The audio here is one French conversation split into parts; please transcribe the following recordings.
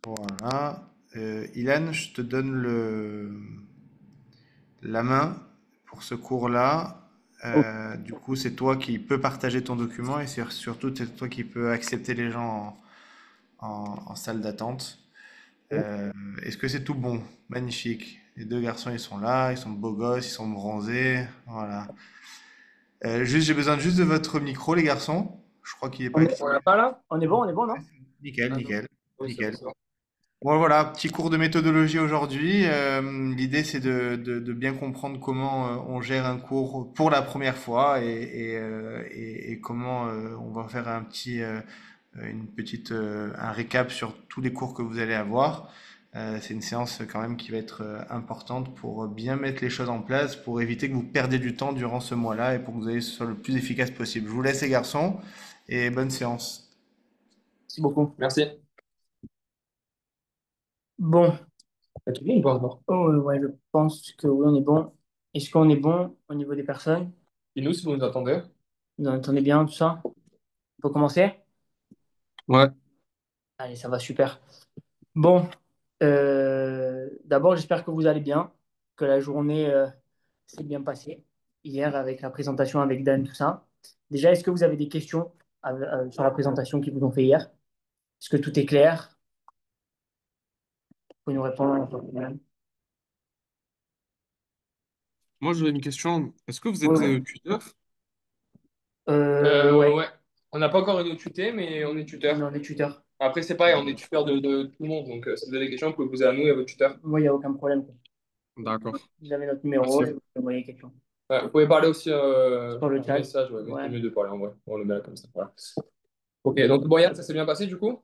Voilà. Ilan, je te donne la main pour ce cours-là. Ok. Du coup, c'est toi qui peux partager ton document et surtout c'est toi qui peux accepter les gens en salle d'attente. Euh, Est-ce que c'est tout bon? Magnifique. Les deux garçons, ils sont là, ils sont beaux gosses, ils sont bronzés. Voilà. Juste, j'ai besoin juste de votre micro, les garçons. Je crois qu'il n'est pas On activé. l'a pas là? On est bon, non? Nickel, Ah non. nickel, Oui, c'est bon, nickel. c'est bon. Bon, voilà, petit cours de méthodologie aujourd'hui. L'idée, c'est de bien comprendre comment on gère un cours pour la première fois et comment on va faire un récap sur tous les cours que vous allez avoir. C'est une séance quand même qui va être importante pour bien mettre les choses en place, pour éviter que vous perdiez du temps durant ce mois-là et pour que vous ayez ce soit le plus efficace possible. Je vous laisse les garçons et bonne séance. Merci beaucoup. Merci. Bon, t'as tout bien ou pas encore? Oh, ouais, je pense que oui, on est bon. Est-ce qu'on est bon au niveau des personnes? Et nous, si vous nous attendez? Vous entendez bien tout ça? On peut commencer? Ouais. Allez, ça va super. Bon, d'abord, j'espère que vous allez bien, que la journée s'est bien passée hier avec la présentation avec Dan, tout ça. Déjà, est-ce que vous avez des questions sur la présentation qu'ils vous ont fait hier? Est-ce que tout est clair? Vous pouvez nous répondre. Moi, j'avais une question. Est-ce que vous Oui, êtes oui. tuteur? Ouais. Ouais. On n'a pas encore une tutée, mais on est tuteur. On est tuteur. Après, c'est pareil, on est tuteur de tout le monde. Donc, si vous avez des questions, vous pouvez poser à nous et à votre tuteur. Moi, il n'y a aucun problème. D'accord. Vous avez notre numéro Merci. et vous pouvez envoyer quelque chose. Ouais, vous pouvez parler aussi Sur le en chat. message, ouais, mais c'est Ouais. mieux de parler en vrai. On le met là comme ça. Voilà. Ok, donc bon, Yann, ça s'est bien passé du coup?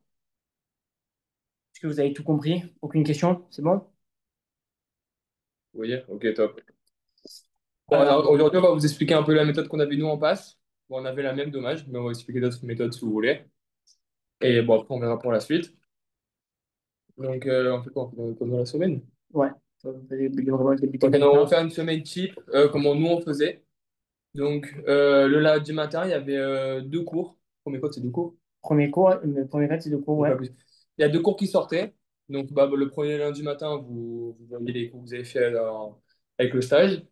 Est-ce que vous avez tout compris? Aucune question? C'est bon? Vous voyez? Ok, top. Bon, Alors, alors, aujourd'hui, on va vous expliquer un peu la méthode qu'on avait nous en passe. Bon, on avait la même, dommage, mais on va expliquer d'autres méthodes si vous voulez. Et bon, après, on verra pour la suite. Donc, on fait quoi? On fait comme dans la semaine? ouais. Vous allez vraiment débuter Ok, comme donc on va ça. faire une semaine type, comment nous on faisait. Donc, le lundi matin, il y avait deux cours. Premier code, c'est deux cours. Premier cours, le premier fait, c'est de cours, Il y a ouais. pas plus. Il y a deux cours qui sortaient. Donc, bah, le premier lundi matin, vous voyez les cours que vous avez fait avec le stage.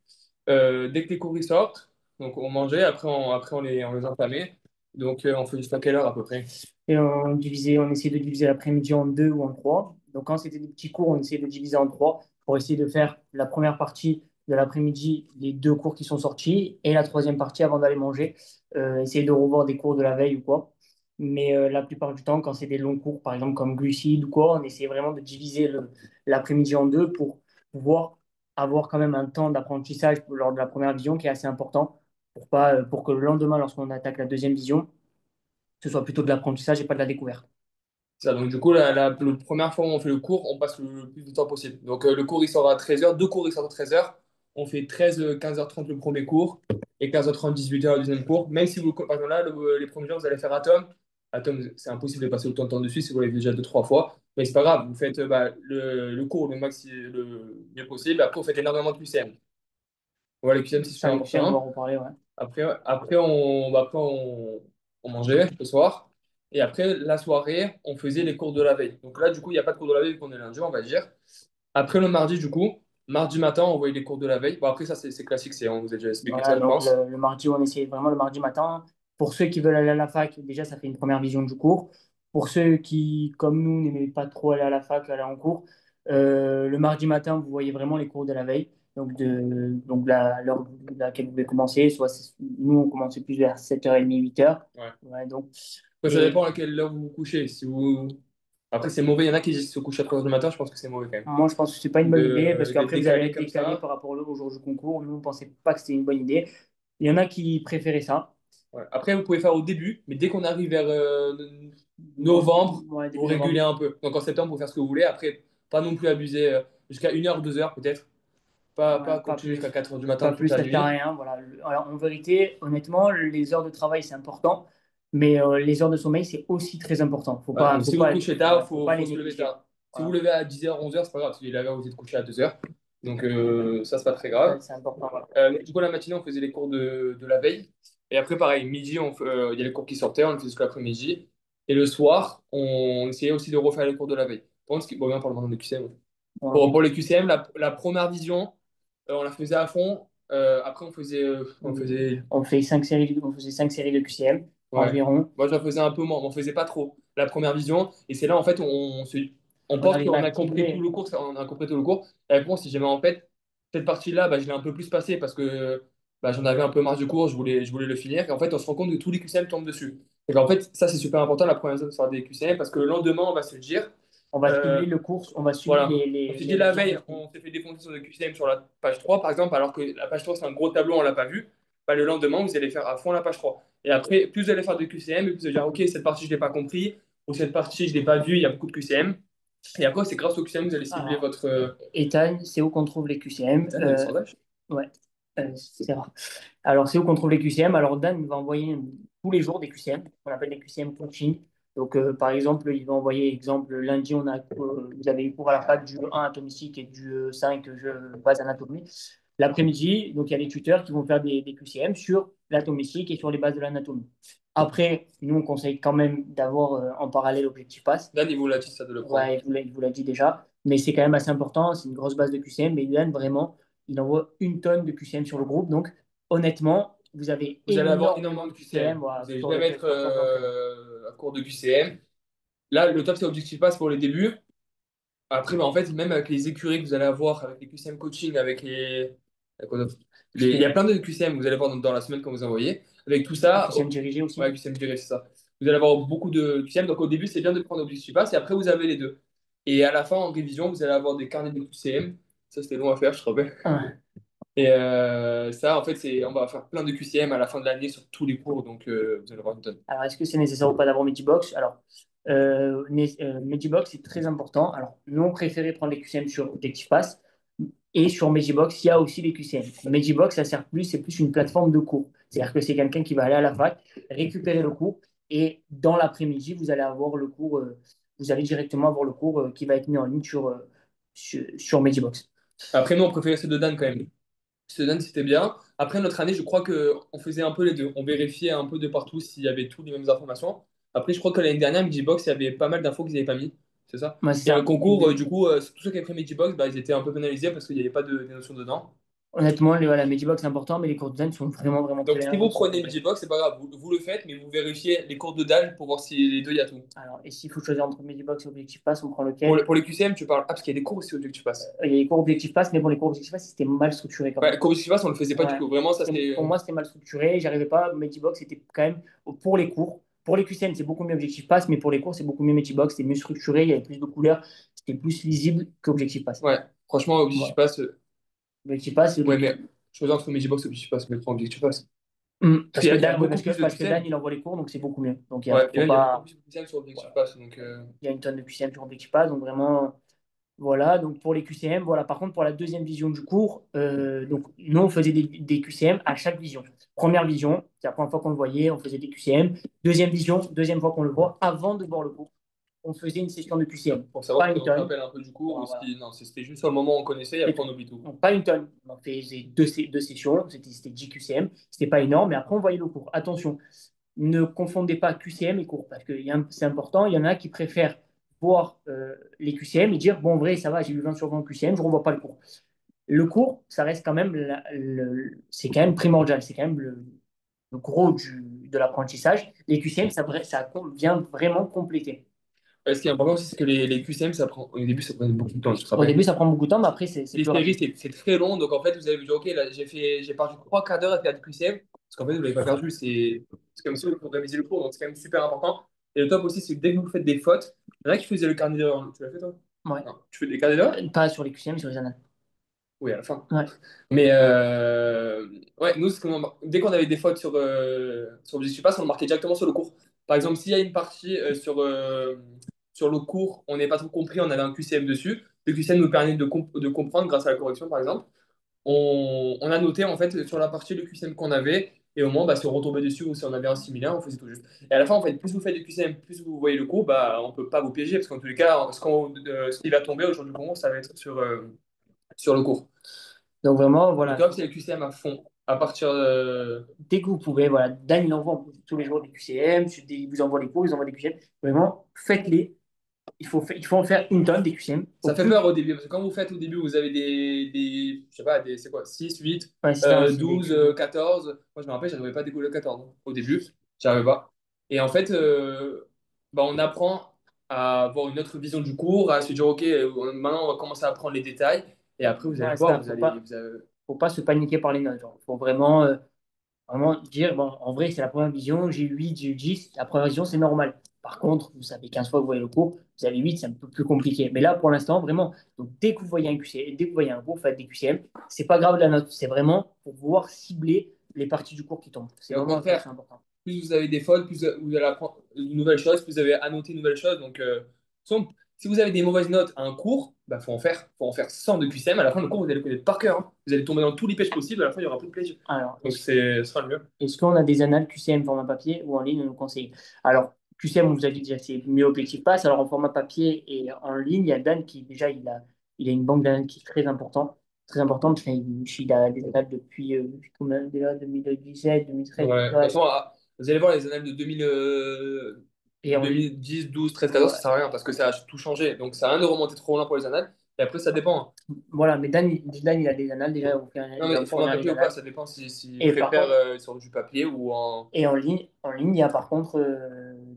Dès que les cours ils sortent, donc on mangeait, après on les entamait. Donc, on fait jusqu'à quelle heure à peu près? Et on essayait de diviser l'après-midi en deux ou en trois. Donc, quand c'était des petits cours, on essayait de diviser en trois pour essayer de faire la première partie de l'après-midi, les deux cours qui sont sortis, et la troisième partie avant d'aller manger, essayer de revoir des cours de la veille ou quoi. Mais la plupart du temps, quand c'est des longs cours, par exemple comme glucides ou quoi, on essayait vraiment de diviser l'après-midi en deux pour pouvoir avoir quand même un temps d'apprentissage lors de la première vision qui est assez important pour que le lendemain, lorsqu'on attaque la deuxième vision, ce soit plutôt de l'apprentissage et pas de la découverte. Ça, donc, du coup, la première fois où on fait le cours, on passe le plus de temps possible. Donc, le cours, il sort à 13h. Deux cours, ils sortent à 13h. On fait 15h30 le premier cours et 15h30, 18h le deuxième cours. Même si vous, par exemple, là, les premiers jours, vous allez faire Atom. Atom, c'est impossible de passer autant de temps dessus si vous l'avez déjà deux, trois fois. Mais c'est pas grave, vous faites bah, le cours le mieux possible. Après, vous faites énormément de QCM. Voilà, les QCM, c'est Ça, super les QCM, on va en important. reparler, ouais. Après, on mangeait le soir. Et après, la soirée, on faisait les cours de la veille. Donc là, du coup, il n'y a pas de cours de la veille vu qu'on est lundi, on va dire. Après le mardi, du coup, mardi matin, on voyait les cours de la veille. Bon, après, ça, c'est classique, on vous a déjà expliqué ça, Voilà, je donc pense. le mardi, on essaie vraiment le mardi matin. Pour ceux qui veulent aller à la fac, déjà, ça fait une première vision du cours. Pour ceux qui, comme nous, n'aimaient pas trop aller à la fac, aller en cours, le mardi matin, vous voyez vraiment les cours de la veille. Donc l'heure à laquelle vous devez commencer. Nous, on commençait plus vers 7h30, 8h. Ouais. Ouais, donc, Après, ça et dépend à quelle heure vous vous couchez. Si vous... Après, c'est mauvais. Il y en a qui se couchent à 3 heures du matin, je pense que c'est mauvais quand même. moi, je pense que c'est pas une bonne idée parce D'être qu'après, vous allez décalé être comme décalé ça. par rapport au jour du concours. Nous, on pensait pas que c'était une bonne idée. Il y en a qui préféraient ça. Ouais. Après, vous pouvez faire au début, mais dès qu'on arrive vers novembre, Ouais, vous début régulez novembre. un peu. Donc en septembre, vous faire ce que vous voulez. Après, pas non plus abuser jusqu'à 1 heure, 2 heures peut-être. Ouais, Pas pas continuer jusqu'à plus. 4 heures du matin Pas toute plus, la ça sert à nuit. rien. Voilà. Alors, en vérité, honnêtement, les heures de travail, c'est important, mais les heures de sommeil, c'est aussi très important. Ouais, donc si vous couchez tard, Faut pas faut les se lever négliger. tard. Si vous Voilà. levez à 10 heures, 11 heures, c'est pas grave. Si la veille, vous êtes couché à 2 heures. Donc ça, c'est pas très Ça, grave. c'est important. Voilà. Du coup, la matinée, on faisait les cours de la veille. Et après, pareil, midi, il y a les cours qui sortaient, on les faisait jusqu'à l'après-midi. Et le soir, on essayait aussi de refaire les cours de la veille. Par contre, bon, on parle maintenant des QCM. Voilà. Pour les QCM, la première vision, on la faisait à fond. Après, On faisait 5 séries de QCM ouais. environ. Moi, je la faisais un peu moins, mais on faisait pas trop. La première vision, et c'est là, en fait, on On pense arrive à qu'on a compris tout activer. le cours, on a compris tout le cours. La réponse, si jamais, en fait, cette partie-là, bah, je l'ai un peu plus passée parce que bah, j'en avais un peu marre du cours, je voulais le finir. Et en fait, on se rend compte que tous les QCM tombent dessus. Et en fait, ça, c'est super important, la première zone, de faire des QCM, parce que le lendemain, on va se dire, On va euh, cibler le cours, on va cibler voilà. On s'est dit les la leçons de veille, cours. on s'est fait défoncer sur le QCM sur la page 3 par exemple, alors que la page 3 c'est un gros tableau, on l'a pas vu. Bah, le lendemain, vous allez faire à fond la page 3. Et après, plus vous allez faire de QCM, et plus vous allez dire, OK, cette partie, je ne l'ai pas compris, ou cette partie, je ne l'ai pas vue, il y a beaucoup de QCM. Et après, c'est grâce au QCM que vous allez cibler Alors, votre. Ethan, c'est où qu'on trouve les QCM. Putain, il y a le sondage. Ouais, c'est rare. Alors, c'est où qu'on trouve les QCM. Alors, Dan va envoyer tous les jours des QCM, qu'on appelle des QCM coaching. Donc, par exemple, il va envoyer, exemple, lundi, vous avez eu cours à la fac du 1 atomistique et du 5 base anatomie. L'après-midi, donc il y a les tuteurs qui vont faire des QCM sur l'atomistique et sur les bases de l'anatomie. Après, nous, on conseille quand même d'avoir en parallèle Objectif Pass. Dan, il vous l'a dit, ça de le prendre. Ouais, il vous l'a dit déjà, mais c'est quand même assez important. C'est une grosse base de QCM. Mais Dan, vraiment, il envoie une tonne de QCM sur le groupe. Donc, honnêtement, vous avez Vous allez avoir énormément énormément de de QCM. QCM. Voilà, Vous allez sur jamais lequel être sur quoi vous entraîner. à court de QCM. Là, le top, c'est Objectif Pass pour les débuts. Après, bah, en fait, même avec les écuries que vous allez avoir, avec les QCM coaching, avec les. Avec quoi d'autre il y a plein de QCM que vous allez voir dans la semaine quand vous envoyez. Avec tout Les ça, QCM dirigés aussi. ouais, QCM direct, c'est ça. Vous allez avoir beaucoup de QCM. Donc au début, c'est bien de prendre Objectif Pass et après, vous avez les deux. Et à la fin, en révision, vous allez avoir des carnets de QCM. Ça, c'était long à faire, je te rappelle. Ouais. Et ça, en fait, on va faire plein de QCM à la fin de l'année sur tous les cours. Donc vous allez avoir une tonne. Alors, est-ce que c'est nécessaire ou pas d'avoir Medibox? Alors, Medibox, c'est très important. Alors, nous, on préférait prendre les QCM sur Objectif Pass. Et sur Medibox, il y a aussi les QCM. Medibox, ça sert plus, c'est plus une plateforme de cours. C'est-à-dire que c'est quelqu'un qui va aller à la fac, récupérer le cours, et dans l'après-midi, vous allez avoir le cours, vous allez directement avoir le cours qui va être mis en ligne sur Medibox. Après, nous, on préférait ceux de Dan quand même. Ceux de Dan, c'était bien. Après, notre année, je crois qu'on faisait un peu les deux. On vérifiait un peu de partout s'il y avait toutes les mêmes informations. Après, je crois que l'année dernière, Medibox, il y avait pas mal d'infos qu'ils n'avaient pas mis. C'est ça? Moi, c'est Et un ça. concours, du coup, tous ceux qui avaient pris Medibox, bah, ils étaient un peu pénalisés parce qu'il n'y avait pas de des notions dedans. Honnêtement, voilà, Medibox, c'est important, mais les cours de design sont vraiment, vraiment très Donc, si bien. vous Ils sont prenez complets. Medibox, c'est pas grave, vous le faites, mais vous vérifiez les cours de Dan pour voir si les deux, il y a tout. Alors, et s'il faut choisir entre Medibox et Objectif Pass, on prend Pour, lequel? pour les QCM, tu parles. Ah, parce qu'il y a des cours aussi au tu passes. Il y a les cours Objectif Pass, mais bon, les cours Objectif Pass, c'était mal structuré quand Ouais, même. les cours tu passes, on le faisait pas du Ouais. tout. Vraiment, ça, c'était. Pour moi, c'était mal structuré. J'arrivais pas. Medibox, c'était quand même pour les cours. Pour les QCM, c'est beaucoup mieux Objectif Pass, mais pour les cours, c'est beaucoup mieux Medibox. C'était mieux structuré, il y avait plus de couleurs, c'était plus lisible qu'Objectif Pass. Ouais, franchement, Objectif Voilà. Pass. Objectif Pass, c'est Ouais, le. mais choisir entre Medibox et Objectif Pass, mais prends Objectif Pass. Parce Parce que qu'il y a Dan, beaucoup plus de parce que Dan, QCM. il envoie les cours, donc c'est beaucoup mieux. Donc, Ouais, et faut là, il y a beaucoup pas. plus de QCM sur Objectif Voilà. Pass. Donc, Il y a une tonne de QCM sur Objectif Pass, donc vraiment. Voilà, donc pour les QCM, voilà. Par contre, pour la deuxième vision du cours, donc nous, on faisait des QCM à chaque vision. Première vision, c'est la première fois qu'on le voyait, on faisait des QCM. Deuxième vision, deuxième fois qu'on le voit, avant de voir le cours, on faisait une session de QCM. pour savoir Pas si une on se tonne. rappelle un peu du cours ou Voilà. non, c'était juste sur le moment où on connaissait et C'est après tout. on oublie tout. Donc, pas une tonne. On faisait deux sessions, c'était 10 QCM. C'était pas énorme, mais après, on voyait le cours. Attention, ne confondez pas QCM et cours, parce que c'est important. Il y en a qui préfèrent voir les QCM et dire, bon, en vrai, ça va, j'ai eu 20 sur 20 QCM, je ne revois pas le cours. Le cours, ça reste quand même, c'est quand même primordial, c'est quand même le gros de l'apprentissage. Les QCM, ça vient vraiment compléter. Ouais, ce qui est important aussi, c'est que les QCM, ça prend. Au début, ça prenait beaucoup de temps, je te Au rappelle. début, ça prend beaucoup de temps, mais après, c'est Les plus séries, rapide. c'est très long. Donc, en fait, vous allez vous dire, OK, là, j'ai perdu 3 quarts d'heure à faire du QCM. Parce qu'en fait, vous ne l'avez pas perdu. C'est comme ça pour réviser le cours. Donc, c'est quand même super important. Et le top aussi, c'est que dès que vous faites des fautes, il y en a qui faisaient le carnet d'erreurs. Tu l'as fait, toi? Ouais. Non. Tu fais des carnets d'erreurs? Pas sur les QCM, sur les annales. Oui, à la fin. Ouais. Mais ouais, nous, dès qu'on avait des fautes sur Objectif Pass, on le marquait directement sur le cours. Par exemple, s'il y a une partie sur le cours, on n'est pas trop compris, on avait un QCM dessus. Le QCM nous permet de comprendre grâce à la correction, par exemple. On a noté en fait sur la partie le QCM qu'on avait. Et au moins, bah, si on retombait dessus ou si on avait un similaire, on faisait tout juste. Et à la fin, en fait, plus vous faites du QCM, plus vous voyez le cours, bah, on ne peut pas vous piéger. Parce qu'en tous les cas, ce qui va tomber au jour du concours, ça va être sur le cours. Donc vraiment, Le voilà, top, c'est le QCM à fond. À partir dès que vous pouvez, voilà, Dan, il envoie tous les jours des QCM, il vous envoie les cours, il vous envoie des QCM. Vraiment, faites-les il faut en faire une tonne des QCM. Au Ça fait plus, peur au début, parce que quand vous faites au début, vous avez je sais pas, c'est quoi, 6 8 ouais, c'est ça, c'est des 12 cubes. 14. Moi, je me rappelle, j'arrivais pas à décoller le 14 hein. Au début, j'arrivais pas. Et en fait, bah, on apprend à avoir une autre vision du cours, à se dire, OK, maintenant, on va commencer à apprendre les détails. Et après, vous allez Ouais, c'est voir, ça, faut pas se paniquer par les notes. Genre. Faut vraiment dire, bon, en vrai, c'est la première vision, j'ai eu 8, j'ai eu 10. La première vision, c'est normal. Par contre, vous savez 15 fois que vous voyez le cours, vous avez 8, c'est un peu plus compliqué. Mais là, pour l'instant, vraiment, donc dès que vous voyez un QCM, dès que vous voyez un cours, faites des QCM, c'est pas grave la note, c'est vraiment pour pouvoir cibler les parties du cours qui tombent. C'est Et au vraiment ça, c'est contraire, important. plus vous avez des fautes, plus vous allez apprendre une nouvelle chose, plus vous avez annoté une nouvelle chose. Donc, si vous avez des mauvaises notes à un cours, bah, faut en faire 100 de QCM. À la fin, le cours, vous allez le connaître par cœur, hein. Vous allez tomber dans tous les pièges possibles. À la fin, il n'y aura plus de plaisir. Alors, Donc, ce sera le mieux. est-ce qu'on a des annales QCM format papier ou en ligne à nous conseiller? Alors, QCM, on vous a dit déjà, c'est mieux Objectif Pass. Alors, en format papier et en ligne, il y a Dan qui, déjà, il a une banque d'annales qui est très importante. Très importante, parce qu'il a des annales depuis combien, déjà, 2017, 2013. Ouais. De toute Ouais. façon, vous allez voir les annales de 2000, Et en ligne, 2010, 12, 13, 14, ça ouais. sert à rien parce que ça a tout changé. Donc, ça sert à rien de remonter trop loin pour les annales. Et après, ça dépend, hein. Voilà, mais Dan, il a des annales, déjà, Non, il va mais me format fournir les papier ou pas, annales. ça dépend s'il Et par préfère contre, sur du papier ou en. et en ligne, il y a par contre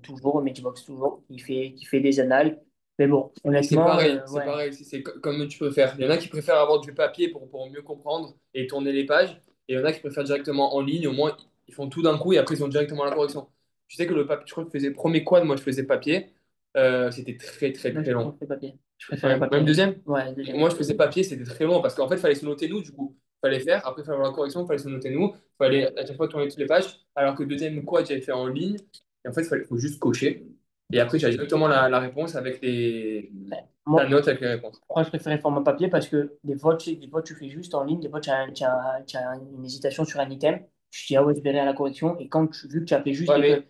toujours Medibox, toujours, qui fait des annales. Mais bon, honnêtement, C'est ouais. pareil, comme tu préfères. Il y en a qui préfèrent avoir du papier pour mieux comprendre et tourner les pages. Et il y en a qui préfèrent directement en ligne, au moins ils font tout d'un coup et après ils ont directement la correction. Tu sais que le papier, je crois que je faisais premier quad, moi je faisais papier. C'était très très Moi, très je long. préfère papier. Je préfère Ouais, même papier. deuxième? Ouais, deuxième. Moi je faisais papier, c'était très long parce qu'en fait il fallait se noter nous, du coup. Il fallait faire, après il fallait avoir la correction, il fallait se noter nous, il fallait à chaque fois tourner toutes les pages. Alors que deuxième quad, j'avais fait en ligne. Et en fait, faut juste cocher. Et après, j'avais directement la réponse avec Ouais. la Moi, note avec les réponses. je préférais format papier parce que des fois, des fois, tu fais juste en ligne, des fois, tu as une hésitation sur un item. Je dis, ah ouais, je verrai à la correction. Et vu que tu as fait juste Ouais, et que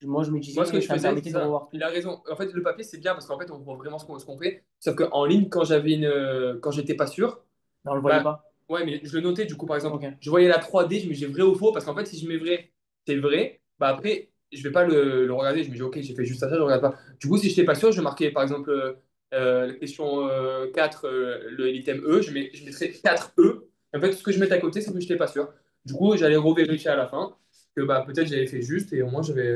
mais moi, je me moi, ce que disais, je ça me faisais, permettait c'est de ça. revoir Il tout. a raison. En fait, le papier, c'est bien parce qu'en fait, on voit vraiment ce qu'on fait. Sauf qu'en ligne, quand j'étais pas sûr, Mais on le voyait bah, pas. ouais, mais je le notais, du coup, par exemple, Ok. je voyais la 3D, je me disais vrai ou faux, parce qu'en fait, si je mets vrai, c'est vrai, bah après, je vais pas le regarder, je me dis, ok, j'ai fait juste ça, je regarde pas. Du coup, si je n'étais pas sûr, je marquais, par exemple, la question 4, l'item E, je mettrais 4 E. Et en fait, tout ce que je mettais à côté, c'est que je n'étais pas sûr. Du coup, j'allais revérifier à la fin que bah, peut-être j'avais fait juste et au moins j'avais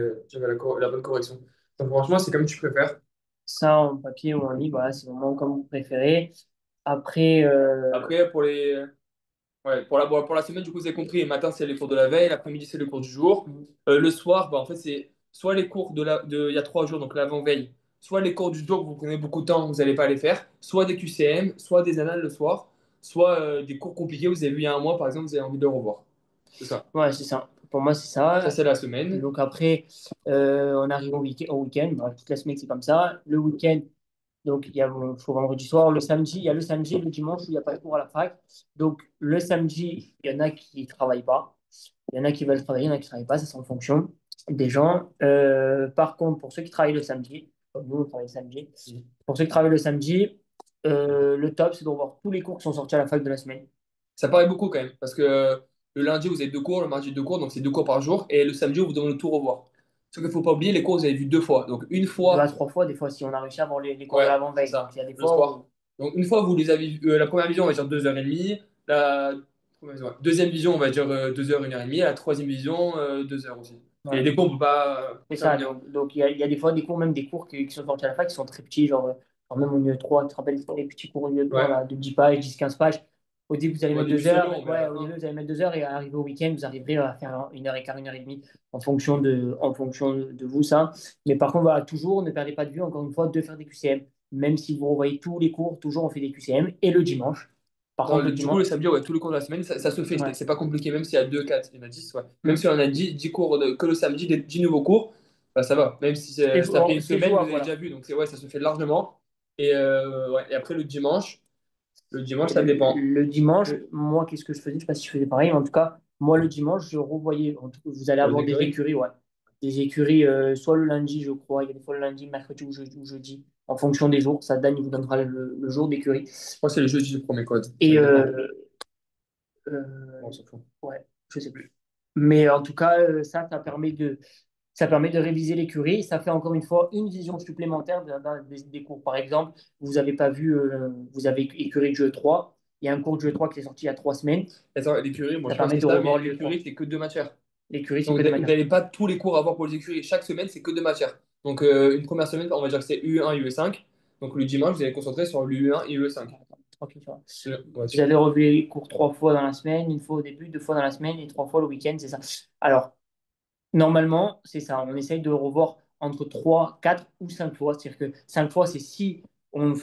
la bonne correction. Donc, franchement, c'est comme tu préfères. Ça, en papier ou en ligne, voilà, c'est vraiment comme vous préférez. Après, Après, ouais, pour la semaine, du coup, vous avez compris, le matin, c'est les cours de la veille, l'après-midi, c'est les cours du jour. Le soir, bah, en fait, c'est soit les cours il y a 3 jours, donc l'avant-veille, soit les cours du jour, vous prenez beaucoup de temps, vous n'allez pas les faire, soit des QCM, soit des annales le soir, soit des cours compliqués, vous avez vu il y a un mois, par exemple, vous avez envie de le revoir. C'est ça. ouais, c'est ça. Pour moi, c'est Ça, ça. c'est la semaine. Donc après, on arrive au week-end. Voilà, toute la semaine, c'est comme ça. Le week-end, donc il y a faut vendredi soir. Le samedi, il y a le samedi et le dimanche où il n'y a pas de cours à la fac. Donc le samedi, il y en a qui ne travaillent pas. Il y en a qui veulent travailler, il y en a qui ne travaillent pas. Ça, c'est en fonction des gens. Par contre, pour ceux qui travaillent le samedi, comme nous, on travaille le samedi. Pour ceux qui travaillent le samedi, le top, c'est de revoir tous les cours qui sont sortis à la fac de la semaine. Ça paraît beaucoup quand même, parce que le lundi, vous avez 2 cours, le mardi, 2 cours, donc c'est 2 cours par jour, et le samedi, on vous demande de tout revoir. Ce qu'il ne faut pas oublier, les cours, vous avez vu 2 fois. Donc une Deux à fois, trois fois, des fois, si on a réussi à avoir les cours de ouais, c'est l'avant-veille. Donc ça, il y a des le fois soir. où. Donc une fois, vous les avez vus, la première vision, on va dire 2h30, la deuxième vision, on va dire 2 heures, 1h30, et la troisième vision, 2 heures aussi. Et Voilà. des cours, on ne peut pas C'est ça, terminer. donc il y a des fois des cours, même des cours qui sont sortis à la fac, qui sont très petits, genre même au niveau 3 tu te rappelles les petits cours au niveau 3 Ouais, là, de 10 pages, 10 15 pages. Au début, vous allez au mettre début, deux c'est heures, long, mais à ouais, la au début, fin. vous allez mettre 2 heures et arrivé au week-end, vous arriverez à faire 1h15, 1h30 en fonction de vous, ça. Mais par contre, voilà, toujours, ne perdez pas de vue, encore une fois, de faire des QCM. Même si vous revoyez tous les cours, toujours on fait des QCM et le dimanche. Par Non, contre, le du coup, le dimanche, samedi, ouais, tous les cours de la semaine, ça se fait. ouais. C'est pas compliqué, même s'il y a 2 4 il y en a 10 ouais. Même Hmm. si on a 10 cours que le samedi, 10 nouveaux cours, bah, ça va. Même si ça fait une C'est semaine, vous jouable, avez déjà voilà. vu. Donc, ouais, ça se fait largement. Et, ouais, et après, le dimanche, ça dépend. Le dimanche, moi, qu'est-ce que je faisais? Je sais pas si je faisais pareil, mais en tout cas, moi, le dimanche, je revoyais. Vous allez Pour les avoir des écuries. écuries, ouais. Des écuries, soit le lundi, je crois. Il y a des fois le lundi, mercredi ou jeudi, en fonction des jours. Ça, Dan, il vous donnera le jour d'écurie. Je crois que c'est le jeudi du premier code. Ça Et dépend. euh, Bon, on s'en fout. ouais, je sais plus. Mais en tout cas, ça permet Ça permet de réviser l'écurie. Ça fait encore une fois une vision supplémentaire des cours. Par exemple, vous avez pas vu, vous avez écurie de jeu 3. Il y a un cours de jeu 3 qui est sorti il y a 3 semaines. Attends, l'écurie, moi Ça je pense permet que de c'est ça, mais revoir le jeu 3. l'écurie, c'est que deux matières. L'écurie, c'est Donc que de vous matière. n'avez pas tous les cours à avoir pour les écuries. Chaque semaine, c'est que deux matières. Donc une première semaine, on va dire que c'est UE1, UE5. Donc le dimanche, vous allez concentrer sur l'UE1 et UE5. Tranquille, tu vois. Ouais, Vous avez revu les cours 3 fois dans la semaine, une fois au début, 2 fois dans la semaine et 3 fois le week-end, c'est ça. Alors, normalement, c'est ça. On essaye de le revoir entre 3, 4 ou 5 fois. C'est-à-dire que 5 fois, c'est si on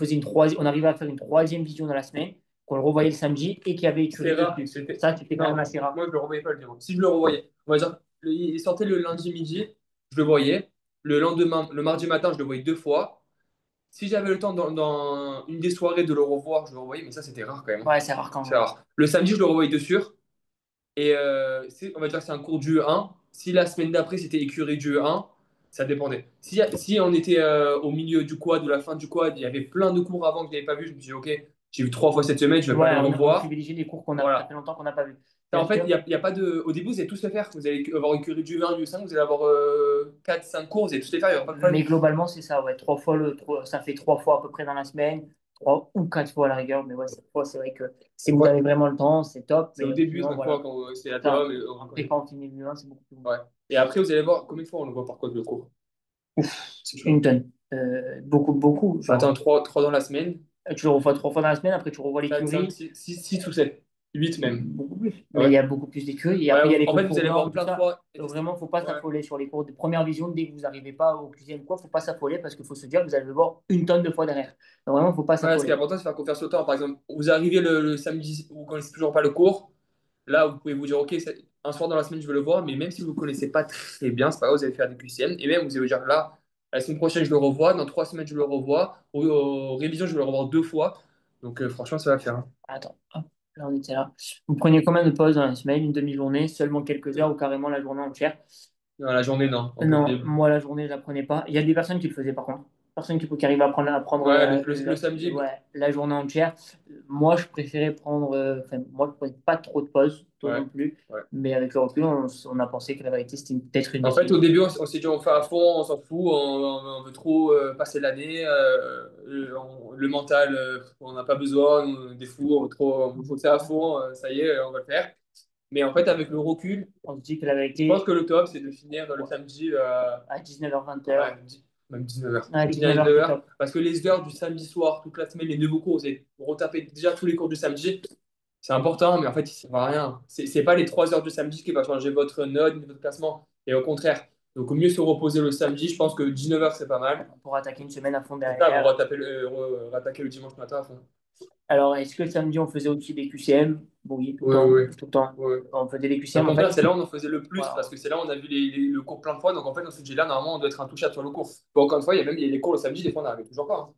arrivait à faire une troisième vision dans la semaine, qu'on le revoyait le samedi et qu'il y avait c'est écurie rare. dessus. Ça, c'était quand Non, même assez rare. moi je le revoyais pas le dimanche. Si je le revoyais, on va dire, il sortait le lundi midi, je le voyais. Le lendemain, le mardi matin, je le voyais deux fois. Si j'avais le temps dans une des soirées de le revoir, je le revoyais, mais ça c'était rare quand même. Ouais, c'est rare quand C'est même. rare. Le samedi, je le revoyais de sûr. Et on va dire que c'est un cours du E1. Si la semaine d'après c'était écurie du E1, ça dépendait. Si on était au milieu du quad ou la fin du quad, il y avait plein de cours avant que je n'avais pas vu, je me suis dit, ok, j'ai vu trois fois cette semaine, je vais pas Ouais, le on revoir. privilégie les cours ça Voilà. fait longtemps qu'on n'a pas vu. En Bien fait, sûr. il y a pas de. Au début, vous allez tous le faire. Vous allez avoir écurie du E1, du E5, vous allez avoir 4-5 cours, vous allez tous les faire, il n'y aura pas de Mais problème. globalement, c'est ça, ouais. Ça fait 3 fois à peu près dans la semaine, 3 ou 4 fois à la rigueur. Mais ouais, 7 fois, c'est vrai que si vous Ouais. avez vraiment le temps, c'est top. C'est au Mais début, sinon, 5 fois, voilà. quand c'est à C'est ça. toi, mais on Après, connaît. quand on finit le 1, c'est beaucoup plus long. Ouais. Et après, vous allez voir combien de fois on le voit par contre le cours. C'est Une chaud. tonne. Beaucoup, beaucoup. Attends, Genre, 3 dans la semaine, tu le revois 3 fois dans la semaine, après tu revois 4, 5, l'écurie, 6 ou 7, 8 même. beaucoup plus. Ah Mais il ouais. y a beaucoup plus d'écuries. Et Ouais, après, il y a les en fait, vous concours allez voir blancs, tout plein de ça. fois. Donc vraiment, il ne faut pas Ouais. s'affoler sur les cours de première vision. Dès que vous n'arrivez pas au QCM, quoi, il ne faut pas s'affoler parce qu'il faut se dire que vous allez le voir une tonne de fois derrière. Donc vraiment, il ne faut pas Ouais, ce qui est s'affoler. important, c'est faire confiance au temps. Par exemple, vous arrivez le samedi, vous ne connaissez toujours pas le cours. Là, vous pouvez vous dire, OK, un soir dans la semaine, je vais le voir. Mais même si vous ne connaissez pas très bien, c'est pas grave, vous allez faire des QCM. Et même, vous allez vous dire, là, la semaine prochaine, je le revois. Dans 3 semaines, je le revois. Aux révisions, je vais le revoir deux fois. Donc, franchement, ça va faire, hein. Attends, hop, là on était là. Vous preniez combien de pauses dans la semaine? Une demi-journée, seulement quelques heures ou carrément la journée entière? Dans la journée, non. Non, Impossible. moi la journée, je la prenais pas. Il y a des personnes qui le faisaient par contre. Personnes qui arrivent à prendre Ouais, le samedi. ouais, la journée entière. Moi, je préférais prendre. Enfin, moi, je prenais pas trop de pauses, toi Ouais. non plus. Ouais. Mais avec le recul, on a pensé que la vérité, c'était peut-être une En fait, au décision. début, on s'est dit on fait à fond, on s'en fout, on veut trop passer l'année, le mental, on n'a pas besoin, des fous, on faut faire à fond, ça y est, on va le faire. Mais en fait, avec le recul, On se dit que la je pense vérité, que le top, c'est de finir le samedi à 19h, ouais, 20h, même 19h. à Finir à 19h, c'est 19h, top. parce que les heures du samedi soir, toute la semaine, les nouveaux cours, vous allez retaper déjà tous les cours du samedi. C'est important, mais en fait, il ne sert à rien. C'est pas les 3 heures du samedi qui va changer votre note, votre classement. Et au contraire. Donc, au mieux se reposer le samedi. Je pense que 19h, c'est pas mal. Pour attaquer une semaine à fond C'est ça, vous derrière. rattaquer le dimanche matin à fond. Alors, est-ce que le samedi, on faisait aussi des QCM? Bon, oui, tout le Oui, temps. oui, Tout le temps. oui. On faisait des Au QCM, en contraire, fait. c'est là où on en faisait le plus Voilà. parce que c'est là où on a vu le cours plein de fois. Donc, en fait, on s'est dit là, normalement, on doit être intouchable sur le cours. Bon, encore une fois, il y a les cours le samedi, des fois, on n'arrivait toujours pas, hein.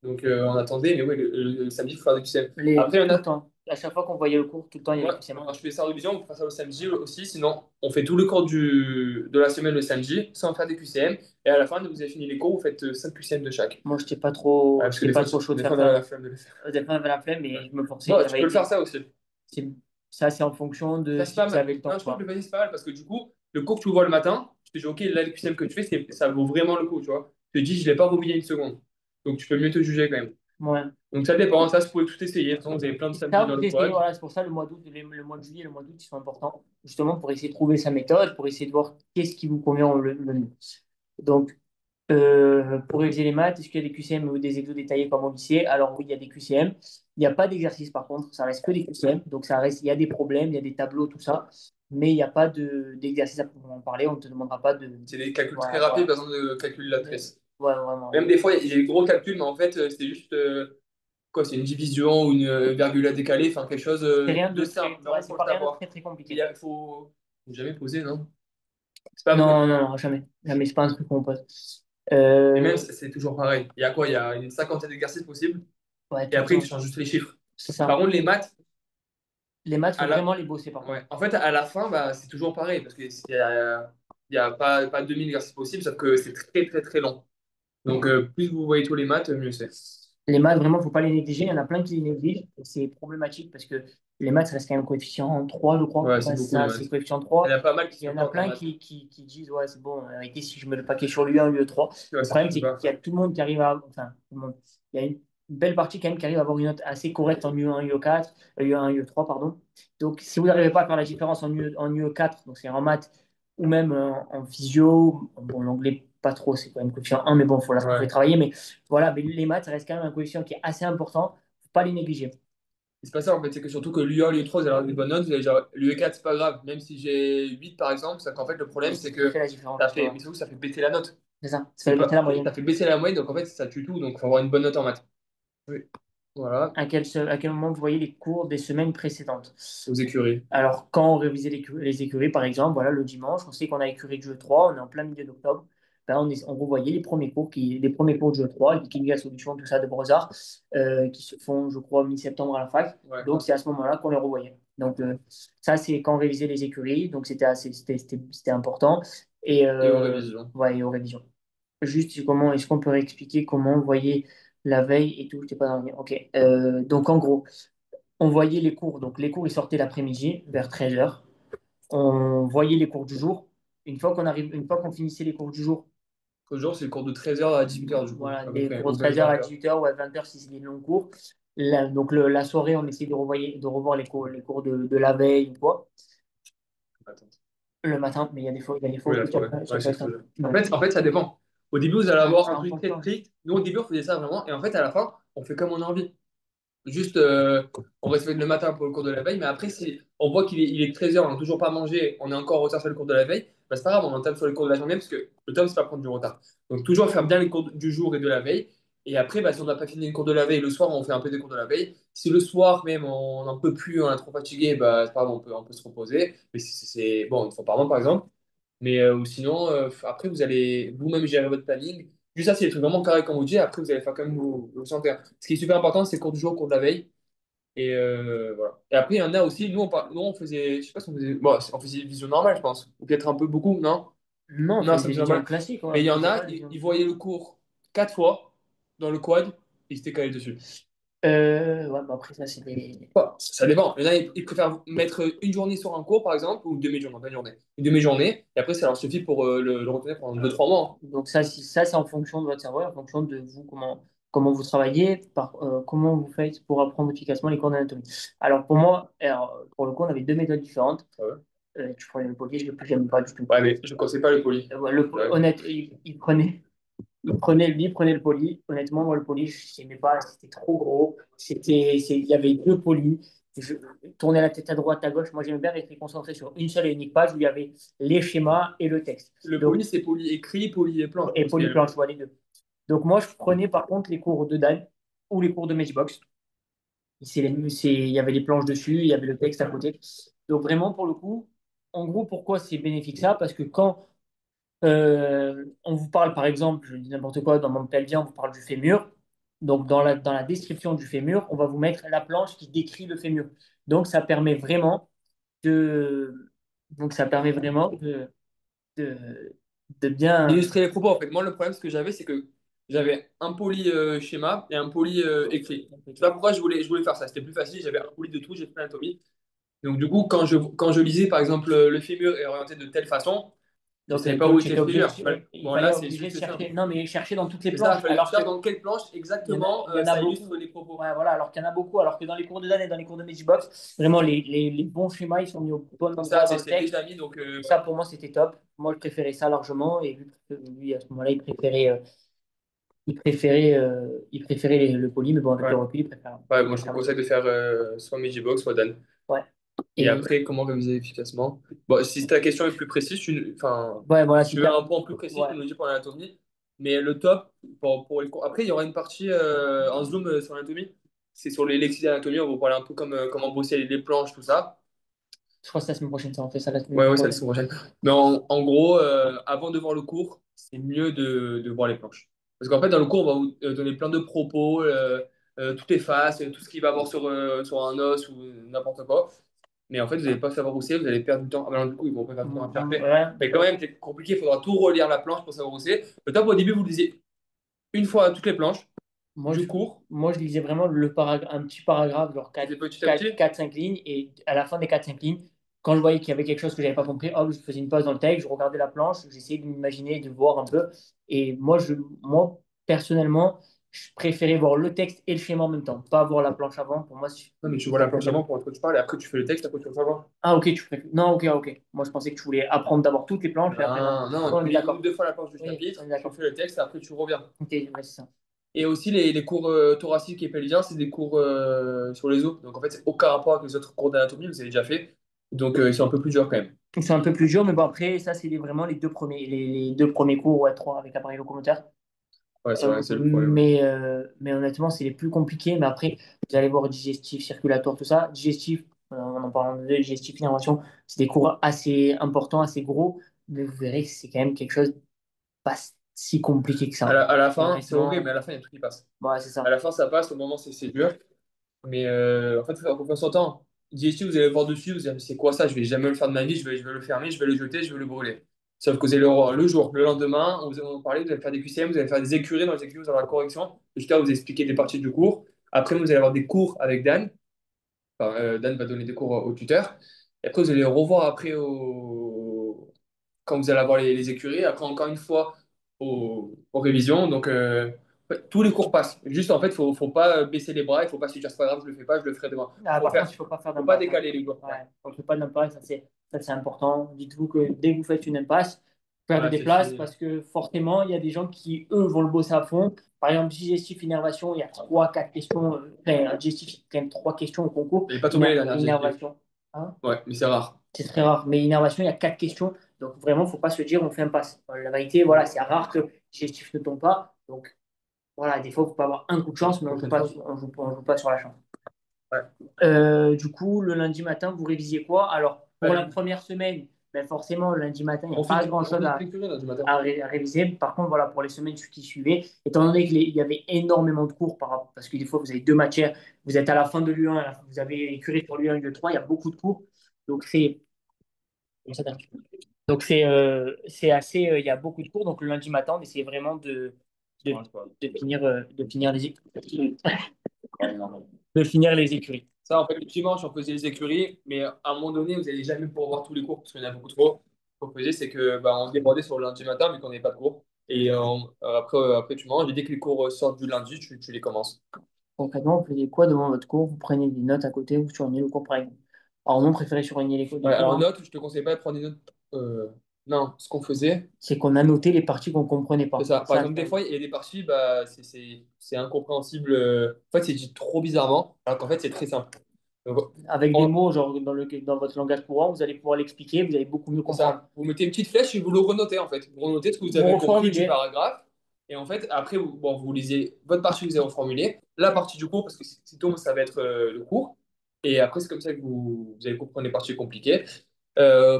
Donc, on attendait, mais oui, le samedi, il faut faire des QCM. Après, on Tout le a, temps. À chaque fois qu'on voyait le cours, tout le temps, il y avait moi, des QCM. alors, je fais ça en révision, on peut faire ça le samedi aussi. Sinon, on fait tout le cours de la semaine le samedi, sans faire des QCM. Et à la fin, vous avez fini les cours, vous faites 5 QCM de chaque. Moi, Ouais, parce que j'étais des pas fois, trop chaud de des faire fois, on a ça. la flemme de le faire. Des fois, j'avais la flemme, mais Ouais. je me forçais. Bon, La tu peux le faire vérité, ça aussi. c'est- ça, c'est en fonction de Ça, c'est si pas vous mal. avez le temps Non, ou je trouve que pas. le panier, c'est pas mal parce que du coup, le cours que tu vois le matin, tu te dis, OK, là, le QCM que tu fais, ça vaut vraiment le coup, tu vois. Tu te dis, je ne l'ai pas remis il y a une seconde. Donc, tu peux mieux te juger quand même. Ouais. Donc, ça dépend. Ça, vous pouvez tout essayer. De toute façon, vous avez plein de Ça, samedis dans vous le essayez, quad. voilà, c'est pour ça le mois d'août, le mois de juillet et le mois d'août, ils sont importants, justement, pour essayer de trouver sa méthode, pour essayer de voir qu'est-ce qui vous convient le mieux. Donc, pour réviser les maths, est-ce qu'il y a des QCM ou des exos détaillés comme au lycée? Alors oui, il y a des QCM. Il n'y a pas d'exercice par contre, ça reste que des QCM. Donc ça reste, il y a des problèmes, il y a des tableaux, tout ça. Mais il n'y a pas d'exercice à proprement parler. On ne te demandera pas de. C'est des calculs très Voilà, rapides, voilà. par exemple, de calculatrice. Ouais, vraiment. Même des fois, il y a des gros calculs, mais en fait, c'est juste quoi, c'est une division ou une virgule à décaler, enfin quelque chose C'est rien de de très, simple, ouais, vraiment c'est pour le pas rien de savoir. très très compliqué. Faut jamais poser, non? C'est pas bon. Non, non, non, jamais. Jamais, c'est pas un truc qu'on pose. Et même, Euh, c'est toujours pareil. Il y a quoi? Il y a une cinquantaine d'exercices possibles. ouais, Et tout le après, tu temps. changes juste les chiffres. C'est Par ça. contre, les maths, Les maths, à faut la... vraiment les bosser par contre. ouais. En fait, à la fin, bah, c'est toujours pareil. Parce qu'il y a pas 2000 exercices possibles, sauf que c'est très, très, très long. Donc, plus vous voyez tous les maths, mieux c'est. Les maths, vraiment, faut pas les négliger. Il y en a plein qui les négligent. Et c'est problématique parce que Les maths, ça reste quand même coefficient 3, je crois. Ouais, c'est Ouais, c'est beaucoup les ça, c'est maths. coefficient Il y 3. en a pas mal qui Il y sont en a fortes en plein maths. qui disent, ouais, c'est bon, en réalité, si je mets le paquet sur l'U1, l'UE3. Ouais, Le ça problème, suffit c'est qu'il pas. y a tout le monde qui arrive à. Enfin, tout le monde. Il y a une belle partie quand même qui arrive à avoir une note assez correcte en UE1, UE4, UE1, UE3, pardon. Donc, si vous n'arrivez pas à faire la différence en UE4, donc c'est en maths, ou même en physio, bon, l'anglais, pas trop, c'est quand même coefficient 1, mais bon, il faut la trouver Ouais. travailler. Mais voilà, mais les maths, ça reste quand même un coefficient qui est assez important. Faut pas les négliger. C'est pas ça en fait, c'est que surtout que l'UE1, l'UE3, vous allez avoir des bonnes notes, vous allez genre, l'UE4, c'est pas grave, même si j'ai 8 par exemple, c'est qu'en fait le Mais problème c'est c'est ce qui que fait la différence, ça fait, justement. mais surtout, ça fait baisser la note. C'est ça, ça C'est fait baisser la pas, moyenne. ça fait baisser la moyenne, donc en fait ça tue tout, donc il faut avoir une bonne note en maths. Oui. Voilà, À quel moment vous voyez les cours des semaines précédentes? aux écuries. Alors, quand on révisait les écuries, par exemple, voilà, le dimanche, on sait qu'on a écurie de jeu 3, on est en plein milieu d'octobre. Ben, on revoyait les premiers cours de jeu 3, la solution, tout ça de Brozard, qui se font, je crois, mi-septembre à la fac. Ouais. Donc, c'est à ce moment-là qu'on les revoyait. Donc, ça, c'est quand on révisait les écuries. Donc, c'était important. Et, Et aux révisions. ouais, et aux révisions. Juste, comment est-ce qu'on peut réexpliquer comment on voyait la veille et tout? Je t'ai pas dans le- Ok. Donc, en gros, on voyait les cours. Donc, les cours, ils sortaient l'après-midi, vers 13h. On voyait les cours du jour. Une fois qu'on finissait les cours du jour, Aujourd'hui, c'est le cours de 13h à 18h du coup, voilà, à peu des près, cours ou de même 13h à 20h. 18h ou à 20h si c'est des longs cours. Donc, la soirée, on essayait de revoir les cours de la veille ou quoi. Attends. Le matin, mais il y a des fois Oui, où la soirée. ça Ouais, peut c'est être ce un que peu. en fait, ça dépend. Au début, vous allez avoir C'est un en truc très fonction. strict. Nous, au début, on faisait ça vraiment. Et en fait, à la fin, on fait comme on a envie. Juste, on respecte le matin pour le cours de la veille, mais après, si on voit qu'il est 13h, on n'a toujours pas mangé, on est encore en retard sur le cours de la veille, bah, c'est pas grave, on entame sur les cours de la journée parce que le temps, c'est pas prendre du retard. Donc, toujours faire bien les cours du jour et de la veille. Et après, bah, si on n'a pas fini les cours de la veille, le soir, on fait un peu des cours de la veille. Si le soir, même, on n'en peut plus, on est trop fatigué, bah, c'est pas grave, on peut se reposer. Mais bon, une fois par mois, par exemple. Mais ou sinon, après, vous allez vous-même gérer votre planning. Juste ça, c'est des trucs vraiment carrés comme vous dites. Après, vous allez faire comme vous sentez. Ce qui est super important, c'est cours du jour, cours de la veille. Et voilà. Et après, il y en a aussi, nous, on faisait, je sais pas si on faisait, bon, on faisait vision normale, je pense. Ou peut-être un peu beaucoup, non? Non, Non, c'est c'est des vision vidéos normale. classiques. Ouais, Mais il y on en faisait a, pas les vidéos. ils voyaient le cours 4 fois dans le quad, ils s'étaient calés dessus. Ouais, bah après, ça, c'est des. Bon, ça dépend. Il y en a, ils préfèrent mettre une journée sur un cours, par exemple, ou une demi-journée, pas une journée. Une demi-journée, et après, ça leur suffit pour le retenir pendant 2 3 mois. Donc ça, ça c'est en fonction de votre cerveau, en fonction de vous, comment vous travaillez, comment vous faites pour apprendre efficacement les cours d'anatomie. Alors pour moi, pour le coup, on avait deux méthodes différentes. Ah ouais, Tu prenais le poly, j'aime pas du tout. ouais, mais je ne conseille pas le poli. Ouais, Ouais. honnête, il prenait le poly. Honnêtement, moi, le poly, je n'aimais pas, c'était trop gros. Il y avait deux polys. Je tournais la tête à droite, à gauche. Moi, j'aimais bien rester concentré sur une seule et unique page où il y avait les schémas et le texte. Le Donc, poli, c'est poli écrit, poli et planche. et Aussi, il y a polyplanche, je vois les deux. Donc moi, je prenais par contre les cours de Dan ou les cours de Matchbox. Il y avait les planches dessus, il y avait le texte à côté. Donc vraiment, pour le coup, en gros, pourquoi c'est bénéfique ça? Parce que quand on vous parle, par exemple, je dis n'importe quoi, dans mon pelvien, on vous parle du fémur. Donc dans la description du fémur, on va vous mettre la planche qui décrit le fémur. Donc ça permet vraiment de, donc ça permet vraiment de, de bien. illustrer les propos, en fait. Moi, le problème, ce que j'avais, c'est que j'avais un poli schéma et un poli écrit. Je sais pas pourquoi je voulais faire ça. C'était plus facile. J'avais un poli de tout, j'ai fait l'anatomie. Donc, du coup, quand je lisais, par exemple, le fémur est orienté de telle façon, je ne savais pas où Donc, était j'étais le obligé, fémur. il Bon, fallait là, c'est obligé de juste simple. chercher. Non, mais chercher dans toutes les C'est ça, planches. il fallait Alors que faire dans quelle planche exactement il y en a ça beaucoup. illustre les propos. Ouais, voilà, alors qu'il y en a beaucoup. Alors que dans les cours de Dan et dans les cours de Magibox, vraiment, les bons schémas, ils sont mis au bon C'est ça, endroit dans c'est le c'est texte. déjà mis. Donc, Ça, pour moi, c'était top. Moi, je préférais ça largement. Et vu que lui, à ce moment-là, il préférait le poly, mais bon, avec le ouais. recul, il préfère. Ouais, Il moi, je te préfère le conseille poly. de faire soit Magibox, soit Dan. Ouais. Et Et après, comment réviser efficacement? Bon, si ta question est plus précise, enfin, ouais, voilà, si tu veux un point plus précis, ouais. tu nous dis pour l'anatomie. Mais le top, pour les cours. Après, il y aura une partie en Zoom sur l'anatomie. C'est sur les lexiques d'anatomie. On va vous parler un peu comme comment bosser les planches, tout ça. Je crois que c'est la semaine prochaine, ça. On fait ça la Ouais, semaine ouais, ça le prochaine. semaine prochaine. Mais en gros, avant de voir le cours, c'est mieux de voir les planches. Parce qu'en fait, dans le cours, on va vous donner plein de propos, toutes les faces, tout ce qu'il va avoir sur un os ou n'importe quoi. Mais en fait, vous n'allez pas savoir où c'est, vous allez perdre du temps. Ah, ben non, du coup, ils vont pas perdre du temps à faire fait. Ouais. Mais quand même, c'est compliqué, il faudra tout relire la planche pour savoir où c'est. Le top, au début, vous lisez une fois toutes les planches. Moi, du je, cours. moi, je lisais vraiment un petit paragraphe, genre Tu fais petit à petit. 4 5 lignes, et à la fin des 4 5 lignes, quand je voyais qu'il y avait quelque chose que j'avais pas compris, hop, je faisais une pause dans le texte, je regardais la planche, j'essayais de m'imaginer, de voir un peu. Et moi, personnellement, je préférais voir le texte et le schéma en même temps, pas voir la planche avant. Pour moi, Non, mais tu vois c'est la plus planche bien. avant pour que tu parles et après tu fais le texte, après tu vas savoir. Ah, ok, tu préfères. Non, ok, ok. Moi, je pensais que tu voulais apprendre d'abord toutes les planches et après, non. Non, non, On tu est lis une ou d'accord. deux fois la planche du Oui, on chapitre, est tu d'accord. fais le texte et après tu reviens. Ok, ouais, c'est ça. Et aussi les cours thoraciques et pelviens, c'est des cours sur les os. Donc en fait, c'est aucun rapport avec les autres cours d'anatomie, vous avez déjà fait. Donc ils sont un peu plus durs quand même. C'est un peu plus dur, mais bon, après, ça, c'est vraiment les deux premiers cours, ouais, trois avec appareil locomoteur. Ouais, c'est vrai, c'est le problème. Ouais. Mais honnêtement, c'est les plus compliqués. Mais après, vous allez voir digestif, circulatoire, tout ça. Digestif, on en parle de digestif, innervation, c'est des cours assez importants, assez gros. Mais vous verrez que c'est quand même quelque chose de pas si compliqué que ça. À la fin, c'est horrible, mais Honnêtement, à la fin, il y a tout qui passe. ouais, c'est À ça. la fin, ça passe, au moment, c'est dur. Mais en fait, il faut faire confiance en temps. Digestif, vous allez le voir dessus, vous allez dire, c'est quoi ça? Je vais jamais le faire de ma vie, je vais le fermer, je vais le jeter, je vais le brûler. Sauf que vous allez le voir le jour, le lendemain, on parlait, vous allez faire des QCM, vous allez faire des écuries. Dans les écuries, vous allez avoir la correction, jusqu'à vous expliquer des parties du cours. Après, vous allez avoir des cours avec Dan. Enfin, Dan va donner des cours au tuteur. Et après, vous allez revoir après quand vous allez avoir les écuries. Après, encore une fois, aux révisions. Donc, ouais, tous les cours passent. Juste, en fait, faut pas baisser les bras. Il faut pas se dire, c'est pas grave, je le fais pas, je le ferai demain. Ah, Faut par contre, faire, il ne faut pas faire faut pas d'impasse, hein. décaler les cours. Ouais, on ne fait pas d'impasse, ça c'est important. Dites-vous que dès que vous faites une impasse, perdez Ouais, des c'est places fini. parce que forcément, il y a des gens qui, eux, vont le bosser à fond. Par exemple, digestif, innervation, il y a trois, quatre questions. Enfin, un digestif, il y a quand même trois questions au concours. Il n'est pas tombé les dernières digestif. Innervation, hein, Ouais, mais c'est rare. c'est très rare. Mais innervation, il y a quatre questions. Donc vraiment, il ne faut pas se dire on fait impasse. La vérité, voilà, c'est rare que digestif ne tombe pas. Donc voilà, des fois, il faut pas avoir un coup de chance, mais Prochaine fois. on joue pas sur la chance. Ouais. Du coup, le lundi matin, vous révisiez quoi? Alors, pour la Ouais. première semaine, ben forcément, le lundi matin, il n'y a On pas finit, grand-chose l'écurie là, du matin. à réviser. Par contre, voilà, pour les semaines qui suivaient, étant donné qu'il y avait énormément de cours, parce que des fois, vous avez deux matières, vous êtes à la fin de l'U1, vous avez écuré sur l'U1 et l'U3, il y a beaucoup de cours. Donc, c'est assez, il y a beaucoup de cours. Donc, le lundi matin, on essayait vraiment de, de finir de finir les écuries. Ça, en fait, le dimanche, on faisait les écuries, mais à un moment donné, vous n'allez jamais pouvoir voir tous les cours parce qu'il y en a beaucoup trop. Ce qu'on faisait, c'est que bah, on se débordait sur le lundi matin, mais qu'on n'avait pas de cours. Et après, tu manges, et dès que les cours sortent du lundi, tu les commences. Concrètement, vous faisiez quoi devant votre cours? Vous prenez des notes à côté, vous surlignez le cours par exemple. Alors, non, préférez surligner les Ouais, cours, alors, hein. notes, je te conseille pas de prendre des notes. Non, ce qu'on faisait, C'est qu'on a noté les parties qu'on ne comprenait c'est pas. ça. Par Ça, exemple, des fois, il y a des parties, bah, c'est incompréhensible. En fait, c'est dit trop bizarrement, alors qu'en fait, c'est très simple. Donc, avec des en- mots, genre dans votre langage courant, vous allez pouvoir l'expliquer, vous allez beaucoup mieux C'est comprendre. ça. Vous mettez une petite flèche et vous le renotez en fait. Vous renotez ce que vous Vous avez compris du reformulez. paragraphe. Et en fait, après, bon, vous lisez votre partie que vous avez reformulée, la partie du cours, parce que c'est tout, ça va être le cours. Et après, c'est comme ça que vous allez comprendre les parties compliquées.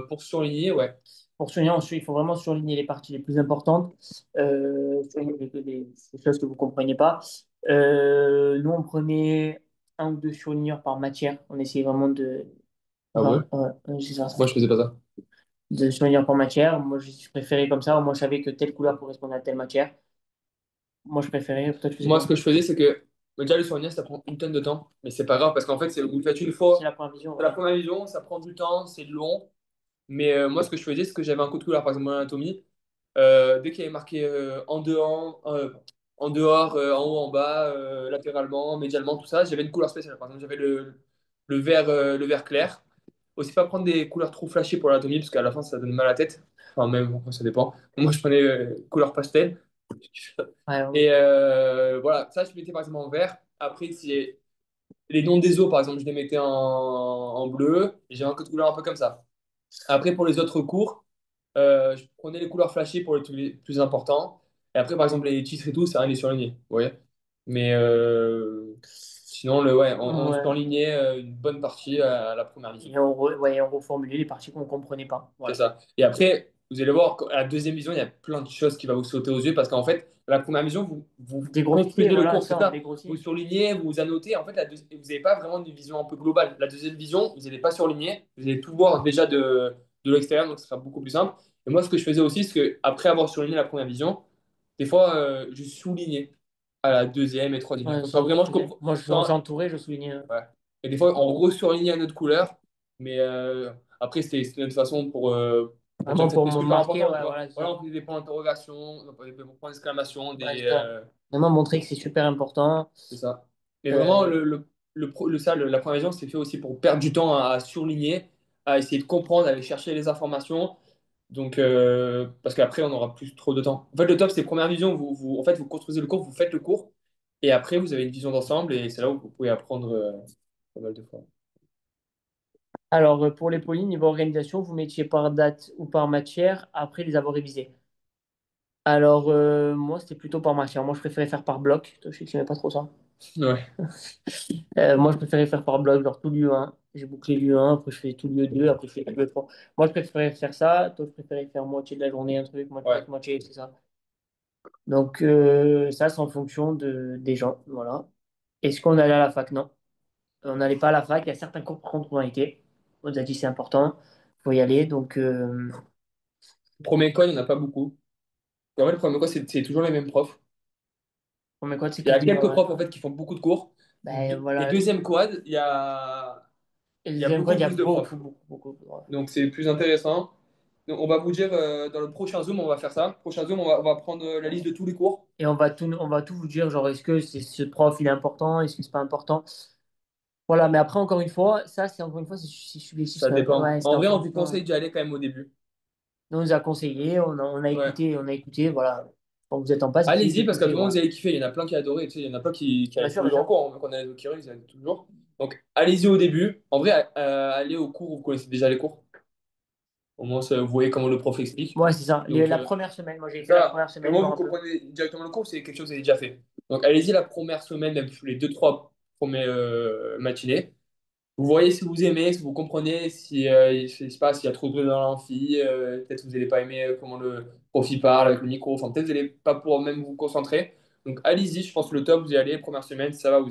Pour surligner, ouais. Pour surligner, ensuite, il faut vraiment surligner les parties les plus importantes, surligner les choses que vous ne compreniez pas. Nous, on prenait un ou deux surligneurs par matière. On essayait vraiment de. Ah ouais? C'est ça. Moi, je faisais pas ça. De surligneurs par matière. Moi, je préférais comme ça. Moi, je savais que telle couleur correspondait à telle matière. Moi, je préférais. Toi, tu faisais Moi, ce quoi? que je faisais, c'est que déjà, le surligner, ça prend une tonne de temps. Mais c'est pas grave, parce qu'en fait, vous le faites une C'est fois. la première vision, C'est la ouais. première vision, ça prend du temps, c'est long. Mais moi, ce que je faisais, c'est que j'avais un coup de couleur, par exemple, en anatomie. Dès qu'il y avait marqué en dehors, en haut, en bas, latéralement, médialement, tout ça, j'avais une couleur spéciale. Par exemple, j'avais le vert clair. Aussi, pas prendre des couleurs trop flashy pour l'anatomie, parce qu'à la fin, ça donne mal à la tête. Enfin, même, bon, ça dépend. Moi, je prenais couleur pastel. Ouais, Et voilà, ça, je mettais par exemple en vert. Après, si les noms des eaux, par exemple, je les mettais en bleu. Et j'ai un code couleur un peu comme ça. Après, pour les autres cours, je prenais les couleurs flashy pour les plus importants. Et après, par exemple, les titres et tout, c'est rien les surligner. Vous voyez? Mais sinon, ouais, on ouais. surlignait une bonne partie à la première vision. Ouais, on reformulait les parties qu'on ne comprenait pas. C'est Voilà. ça. Et après, vous allez voir, à la deuxième vision, il y a plein de choses qui vont vous sauter aux yeux parce qu'en fait, à la première vision, vous Dégrossir, construisez le voilà, cours, c'est ça, on ça. Vous dégrossit. surlignez, vous annotez. En fait, vous n'avez pas vraiment une vision un peu globale. La deuxième vision, vous n'allez pas surligner. Vous allez tout voir déjà de l'extérieur, donc ce sera beaucoup plus simple. Et moi, ce que je faisais aussi, c'est qu'après avoir surligné la première vision, des fois, je soulignais à la deuxième et troisième ligne. Ouais, Comme ça, vraiment, je comprends. moi, je suis Quand- entouré, je soulignais. ouais. Et des fois, on resurlignait à notre couleur, mais après, c'était notre façon pour dire Vraiment que pour c'était me super marquer, important. Tu ouais, vois. voilà, c'est Voilà, ça. on faisait des points d'interrogation, on faisait des points d'exclamation, Ouais, c'est ça. Vraiment montrer que c'est super important. c'est ça. Mais vraiment, Euh, la première vision, c'est fait aussi pour perdre du temps à surligner, à essayer de comprendre, à aller chercher les informations. Donc, parce qu'après, on n'aura plus trop de temps. En fait, le top, c'est première vision. En fait, vous construisez le cours, vous faites le cours, et après, vous avez une vision d'ensemble, et c'est là où vous pouvez apprendre pas mal de fois. alors, pour les polis, niveau organisation, vous mettiez par date ou par matière après les avoir révisés. Alors, moi, c'était plutôt par matière. Moi, je préférais faire par bloc. Toi, je sais que tu n'aimais pas trop ça. Ouais. Moi, je préférais faire par bloc, genre tout l'U1. J'ai bouclé l'U1, après je fais tout l'U2, après je fais tout l'U3. Moi, je préférais faire ça. Toi, je préférais faire moitié de la journée, un truc, moitié, Ouais. moitié, c'est ça. Donc, ça, c'est en fonction des gens. Voilà. Est-ce qu'on allait à la fac? Non. On n'allait pas à la fac. Il y a certains cours, par contre, où on a été. On nous a dit c'est important, il faut y aller. Donc, Premier quoi, il n'y en a pas beaucoup. Et en fait, le premier quoi, c'est toujours les mêmes profs. on met quoi? C'est Il y que a du. quelques profs, en fait, qui font beaucoup de cours. Ben, Et voilà. deuxième quad, Et le il y a deuxième code, beaucoup il y a plus de profs. beaucoup, beaucoup, beaucoup. Ouais. Donc, c'est plus intéressant. Donc, on va vous dire, dans le prochain Zoom, on va faire ça. Prochain Zoom, on va prendre la liste de tous les cours. Et on va tout vous dire, genre, est-ce que ce prof, il est important? Est-ce que c'est pas important? Voilà, mais après, encore une fois, ça, c'est encore une fois, c'est subjectif. Ça dépend. Ouais, c'est En vrai, encore on une vous fois. conseille d'y aller quand même au début. On nous a conseillé, Ouais. on a écouté, voilà. Quand vous êtes en passe, essayez Allez-y, parce qu'à d'écouter, tout le monde, voilà. vous allez kiffer. Il y en a plein qui adoraient. Tu sais, il y en a plein qui Bien allaient tous sûr, les bien jours en sûr. cours. Hein. Quand on allait au Kirill, ils allaient tous les jours. Donc, allez-y au début. En vrai, allez au cours où vous connaissez déjà les cours. Au moins, vous voyez comment le prof explique. Ouais, c'est ça. Donc, La première semaine, moi, j'ai fait la ça, première au semaine, je moins, me vous rappelle. comprenez directement le cours. C'est quelque chose que vous avez déjà fait. Donc, allez-y la première semaine, même sur les deux, trois premières matinées. Vous voyez si vous aimez, si vous comprenez, si, je sais pas, s'il y a trop de bruit dans l'amphi, peut-être que vous n'allez pas aimer comment le prof il parle avec le micro, enfin peut-être que vous n'allez pas pouvoir même vous concentrer. Donc allez-y, je pense que le top, vous y allez, première semaine, ça va,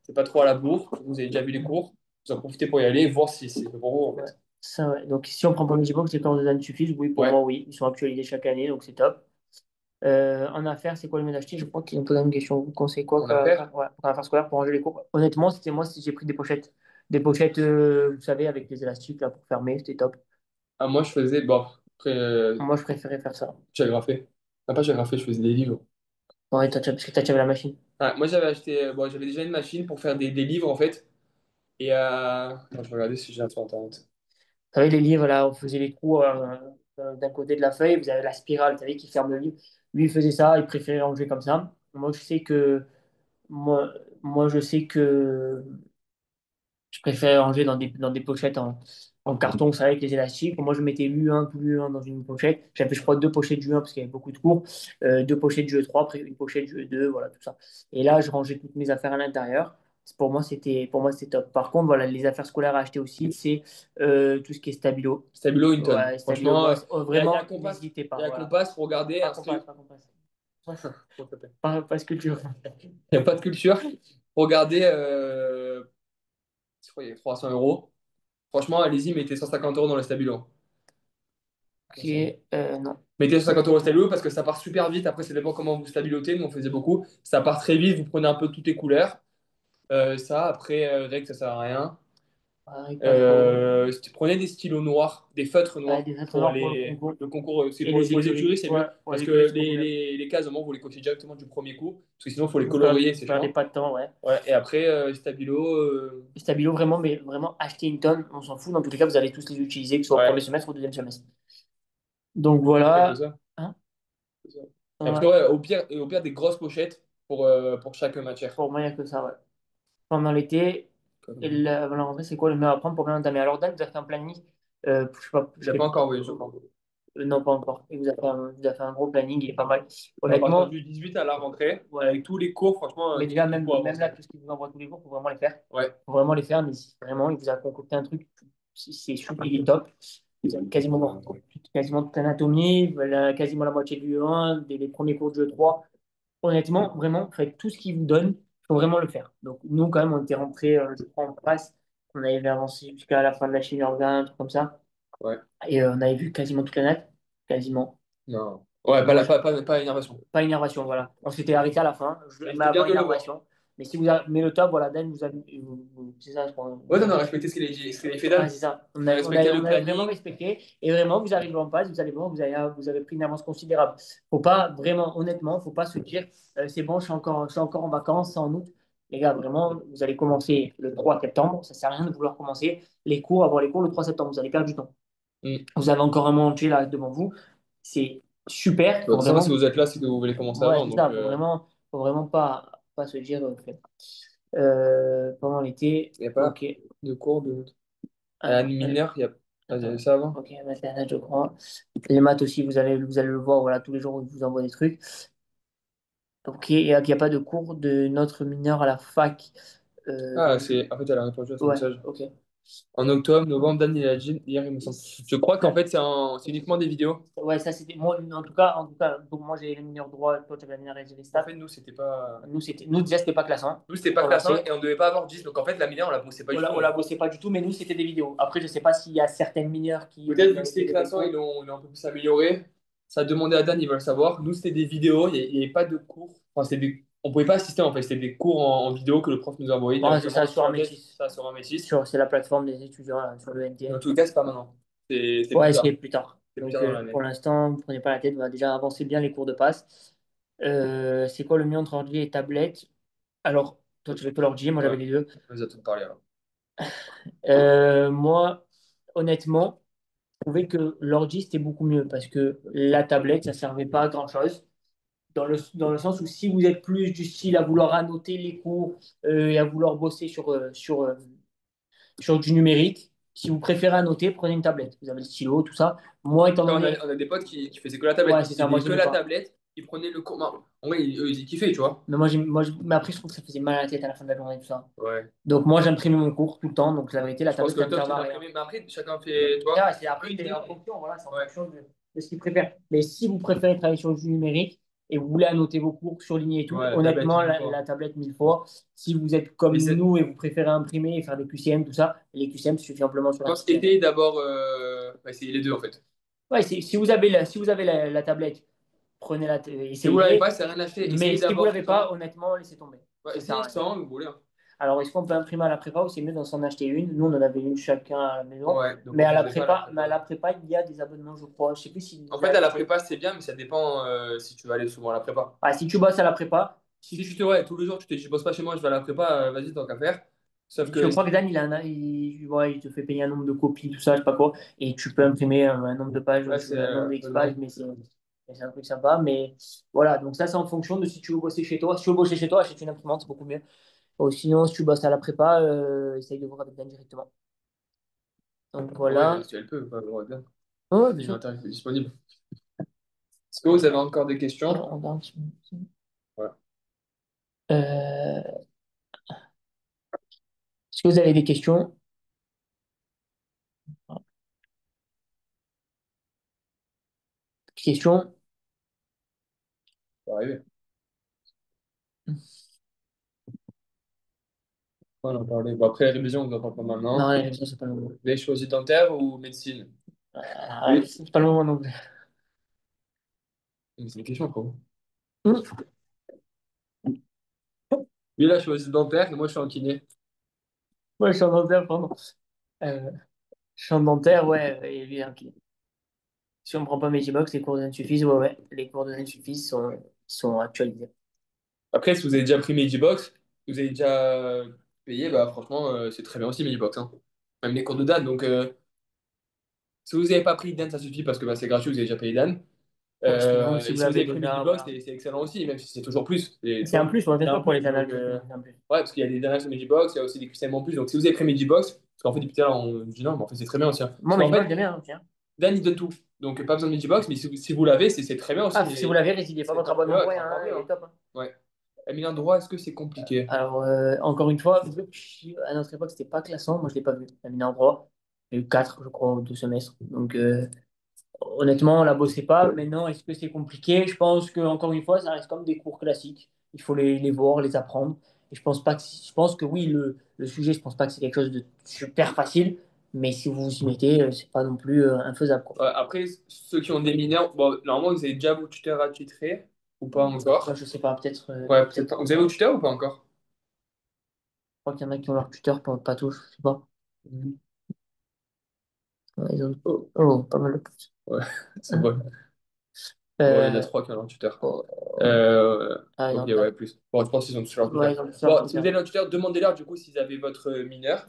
c'est pas trop à la bourre, vous avez déjà vu les cours, vous en profitez pour y aller et voir si c'est fait pour vous en Ouais. fait. Ça, ouais. Donc, si on prend pour Digibox, les coordonnées suffisent, oui, pour Ouais, moi, oui. Ils sont actualisés chaque année, donc c'est top. En affaires, c'est quoi le mieux d'acheter? Je crois qu'ils ont posé une question. Vous conseillez quoi en affaires. ouais, pour affaires scolaires pour ranger les cours? Honnêtement, c'était moi, si j'ai pris des pochettes. Des pochettes, vous savez, avec les élastiques là, pour fermer, c'était top. Ah, moi je faisais, bon, après, Moi, je préférais faire ça. j'ai graffé. Ah, pas j'ai graffé, je faisais des livres. Ouais, parce que t'as déjà la machine. Ah, moi j'avais acheté, bon, j'avais déjà une machine pour faire des livres en fait. Et je vais regarder si j'ai un sur internet. Vous savez, les livres, là, on faisait les trous d'un côté de la feuille, vous avez la spirale, vous savez, qui ferme le livre. Lui, il faisait ça, il préférait ranger comme ça. Moi, moi, je sais que je préfère ranger dans des pochettes en carton, ça avec les élastiques. Moi, je mettais l'U1, tout l'U1 dans une pochette. J'avais, je crois, deux pochettes du 1 parce qu'il y avait beaucoup de cours, deux pochettes du E3, après une pochette du E2, voilà, tout ça. Et là, je rangeais toutes mes affaires à l'intérieur. Pour moi, c'était top. Par contre, voilà, les affaires scolaires à acheter aussi, c'est tout ce qui est stabilo. Stabilo Hinton. Ouais, stabilo, Franchement, moi, il y a vraiment, un compas. n'hésitez Il pas. y a un Voilà. compas pour regarder, Pas instru. compas, pas compas. Ouais, Comment ça s'appelle. pas sculpture. Il n'y a pas de culture. Regardez, je crois qu'il y a 300 euros. Franchement, allez-y, mettez 150 euros dans le stabilo. Ok, non. Mettez 150 euros au stabilo parce que ça part super vite. Après, ça dépend comment vous stabilotez. Nous, on faisait beaucoup. Ça part très vite. Vous prenez un peu toutes les couleurs. Ça, après, règle, ça sert à rien. Ouais, pas trop. Prenez des stylos noirs, des feutres Ouais, noirs des êtres pour noirs pour le concours. le concours. C'est Et pour, les pour les écuries. écuries, c'est Ouais, mieux. pour Parce les que écuries, c'est beaucoup mieux. les cases, au moins, vous les coachez directement du premier coup. Parce que sinon, il faut les Pour faire, colorier, c'est faire des chiant. pas de temps, ouais. Ouais, et après, stabilo, Et Stabilo, vraiment, mais vraiment, acheter une tonne, on s'en fout. Dans tous les cas, vous allez tous les utiliser, que ce soit au ouais, premier semestre ou au deuxième semestre. Donc ouais, c'est voilà. ça. Hein? C'est ça. Et après, Ouais. ouais, au pire, des grosses pochettes pour chaque matière. Pour moi, il n'y a que ça, ouais. Pendant l'été, et avant la rentrée, c'est quoi le mieux à prendre pour bien entamer? Alors, Dan, vous avez fait un planning. Je sais pas, Je l'ai pas encore, oui, je crois. non, pas encore. Et vous avez fait un gros planning, il est pas mal. À partir Honnêtement, du 18 à la rentrée, ouais. avec tous les cours, franchement, Mais tout ce déjà, qu'il même, faut même là, avancer. tout ce qu'il vous envoie tous les jours, il faut vraiment les faire. Ouais, Faut vraiment les faire, mais si vraiment, il vous a concocté un truc, c'est super, il est top. Vous avez quasiment toute l'anatomie, voilà, quasiment la moitié du E1, les premiers cours de E3. Honnêtement, vraiment, faites tout ce qu'il vous donne, il faut vraiment le faire. Donc, nous, quand même, on était rentrés, je crois, en passe. On avait avancé jusqu'à la fin de la chimie organe, un truc comme ça. ouais. Et on avait vu quasiment toute la natte. Quasiment. Non. Ouais, Moi, pas énervation. pas innervation, voilà. On s'était arrêté à la fin, Ouais, mais c'était bien avant de le voir. innervation. Mais le top, voilà, Dan vous a. C'est ça, je crois. Ouais, non, on a respecté ce qu'il a dit, ce qu'il a fait Ouais, Dan. c'est ça. On a respecté le On a vraiment planning. respecté. Et vraiment, vous arrivez en passe, vous allez voir, vous avez pris une avance considérable. Faut pas, vraiment, honnêtement, faut pas se dire, c'est bon, je suis encore en vacances, c'est en août. Les gars, vraiment, vous allez commencer le 3 septembre. Ça sert à rien de vouloir commencer les cours, avoir les cours le 3 septembre. Vous allez perdre du temps. Mm. Vous avez encore un mois entier là devant vous. C'est super. De Faut toute façon, si vraiment, vous êtes là, c'est que vous voulez commencer ouais, avant. c'est Donc, ça. Faut vraiment pas se dire, pendant l'été, il n'y a pas ok. de cours de. À Alors, mineur, il y a. Ah, il y attends. avait ça avant? Ok, maternelle, je crois. Les maths aussi, vous allez le voir, voilà, tous les jours, ils vous envoient des trucs. Ok, et il n'y a pas de cours de notre mineur à la fac. Ah, c'est. En fait, elle a répondu à son Ouais, message. ok. En octobre, novembre, Dan, il a dit hier, il me semble. Je crois qu'en Ouais, fait, c'est uniquement des vidéos. ouais, ça c'était. Moi, en tout cas, donc moi j'ai les mineurs droit, toi tu avais la mineur et j'ai les En stats. fait, nous, c'était pas. Nous déjà, c'était pas classant Nous, c'était pas pour classant lancer. et on devait pas avoir 10. Donc, en fait, la mineure, on la bossait pas du tout, On nous. la bossait pas du tout, mais nous c'était des vidéos. Après, je sais pas s'il y a certaines mineurs qui Peut-être vu que avaient fait c'était des belles classant, cours. ils l'ont un peu plus amélioré. Ça a demandé à Dan, ils veulent savoir. Nous, c'était des vidéos, il n'y avait pas de cours. Enfin, on pouvait pas assister en fait, c'était des cours en vidéo que le prof nous a envoyés Ouais, c'est ça directement sur sur un un test, métis. ça sur un métis. C'est la plateforme des étudiants là, sur le Dans NTN. tous les cas, c'est pas maintenant. C'est plus Ouais, tard. c'est plus tard. C'est plus Donc tard dans pour l'année. l'instant, ne prenez pas la tête, on va déjà avancer bien les cours de passe. C'est quoi le mieux entre ordi et tablette? Alors, toi tu fais que l'ordi, moi Ouais, j'avais les deux. on les a tous parlé alors. Moi, honnêtement, je trouvais que l'ordi c'était beaucoup mieux parce que la tablette, ça servait pas à grand-chose. Dans le sens où si vous êtes plus du style à vouloir annoter les cours et à vouloir bosser sur du numérique, si vous préférez annoter, prenez une tablette. Vous avez le stylo, tout ça. Moi, étant Après, donné. on a des potes qui faisaient que la tablette. Ouais, Ils c'est ça, moi, utilisaient que j'aimais la pas. tablette, ils prenaient le cours. Non, en vrai, eux, ils kiffaient, tu vois. Mais mais après, je trouve que ça faisait mal à la tête à la fin de la journée, tout ça. Ouais. Donc, moi, j'imprimais mon cours tout le temps. Donc, la vérité, la Je pense tablette, que ça le me top, servait c'est à rien. d'imprimer. Mais après, chacun fait, tu vois. C'est après, Eux, ils c'est disaient. en fonction, voilà, c'est en Ouais. fonction de ce qu'ils préfèrent. Mais si vous préférez travailler sur du numérique et vous voulez annoter vos cours, surligner et tout, Ouais, la tablette, honnêtement, mille fois. la tablette mille fois. Si vous êtes Mais comme c'est. nous et vous préférez imprimer et faire des QCM, tout ça, les QCM, ça suffit amplement sur Je la pense petite chaîne. essayer d'abord essayer les deux en fait. Ouais, si vous avez la tablette, prenez Si vous l'avez essayez. pas, c'est rien acheté. Mais Essayez si vous ne d'abord l'avez pas, sans. honnêtement, laissez tomber. Ouais, Ça sert essayez à rien. sans, vous voulez, hein. Alors, est-ce qu'on peut imprimer à la prépa ou c'est mieux d'en s'en acheter une? Nous, on en avait une chacun à la maison. Ouais, donc on prenait pas la Mais à prépa. la prépa, il y a des abonnements, je crois. Je sais plus si En vous fait, à avez la essayé. prépa, c'est bien, mais ça dépend si tu vas aller souvent à la prépa. Ah, si tu bosses à la prépa, Si tu te ouais, tous les jours, tu te dis, je bosse pas chez moi, je vais à la prépa, vas-y, tant qu'à faire. Sauf je que. crois que Dan, ouais, il te fait payer un nombre de copies, tout ça, je sais pas quoi. Et tu peux imprimer un nombre de pages, Ouais, un nombre d'X pages, abonnement. mais c'est un truc sympa. Mais voilà, donc ça, c'est en fonction de si tu veux bosser chez toi. Si tu veux bosser chez toi, achète une imprimante, c'est beaucoup mieux. Ou sinon, si tu bosses à la prépa, essaye de voir avec Dan directement. Donc Ouais, voilà. si elle peut, pas, ouais, bien. Oh, bien Si sûr. l'intérêt est disponible. Est-ce que vous avez encore des questions? Alors, on regarde un petit peu. Ouais. Est-ce que vous avez des questions? Questions? Ça va arriver. On en parlait. Bon, après, la révision, on en parle pas Non, maintenant. les révisions, c'est pas le moment. Vous avez choisi dentaire ou médecine? Ouais, Oui. c'est pas le moment non plus. C'est une question, quoi. Hum. Lui, il a choisi dentaire et moi, je suis en kiné. Ouais, je suis en dentaire, pardon. Euh, je suis en dentaire, ouais, et lui, ok. Si on ne prend pas Megibox, les cours suffisent, ouais, ouais. Les cours suffisent sont actualisés. Après, si vous avez déjà pris Medibox, vous avez déjà payé, bah franchement, c'est très bien aussi Medibox, hein. Même les cours de Dan. Donc, si vous n'avez pas pris Dan, ça suffit parce que bah, c'est gratuit, vous avez déjà payé Dan. Ouais, sinon, si Et vous si vous l'avez avez pris déjà, Medibox, voilà. c'est excellent aussi, même si c'est toujours plus. Tu C'est un vois, plus, on c'est n'est un pas pour plus. les canals, Donc, c'est un plus. ouais, parce qu'il y a des Dan sur Medibox, il y a aussi des QCM en plus. Donc, si vous avez pris Medibox, parce qu'en fait, depuis tout à l'heure, on dit non, mais en fait, c'est très bien aussi, hein. Moi, Parce qu'en Megibox, fait, j'aime bien, hein, tiens. Dan, il donne tout. Donc, pas besoin de Medibox, mais si vous l'avez, c'est très bien aussi. Ah, si vous l'avez, résiliez pas votre abonnement Ouais, pour c'est rien, encore hein, mieux, il est hein. top, hein. Ouais. Emilien Droit, est-ce que c'est compliqué? Alors, encore une fois, à notre époque, c'était pas classant. Moi, je l'ai pas vu. La mine en droit, j'ai eu 4, je crois, ou 2 semestres. Donc, honnêtement, on la bossait pas. Maintenant, est-ce que c'est compliqué? Je pense que, encore une fois, ça reste comme des cours classiques. Il faut les voir, les apprendre. Et je pense pas je pense que oui, le sujet, je pense pas que c'est quelque chose de super facile. Mais si vous vous y mettez, c'est pas non plus infaisable, quoi. Après, ceux qui ont des mineurs, bon, normalement, vous avez déjà vos tuteurs attitrés ou pas Moi, encore? je sais pas, peut-être Ouais, peut-être peut-être pas. pas Vous avez vos encore. tuteurs ou pas encore? Je crois qu'il y en a qui ont leur tuteur, pas tous, je sais pas. Mhm. Ouais, ils ont... Oh, Oh, pas mal de plus. ouais, c'est vrai. Bon, il y en a Euh, trois qui ont leur tuteur. oh, Euh, ah, ils ok, ont ouais, quatre. plus. Bon, je pense qu'ils ont tous leur Ouais, tuteur. ils ont tous leur Bon, si vous tuteur. avez leur tuteur, demandez-leur du coup s'ils avaient votre mineur.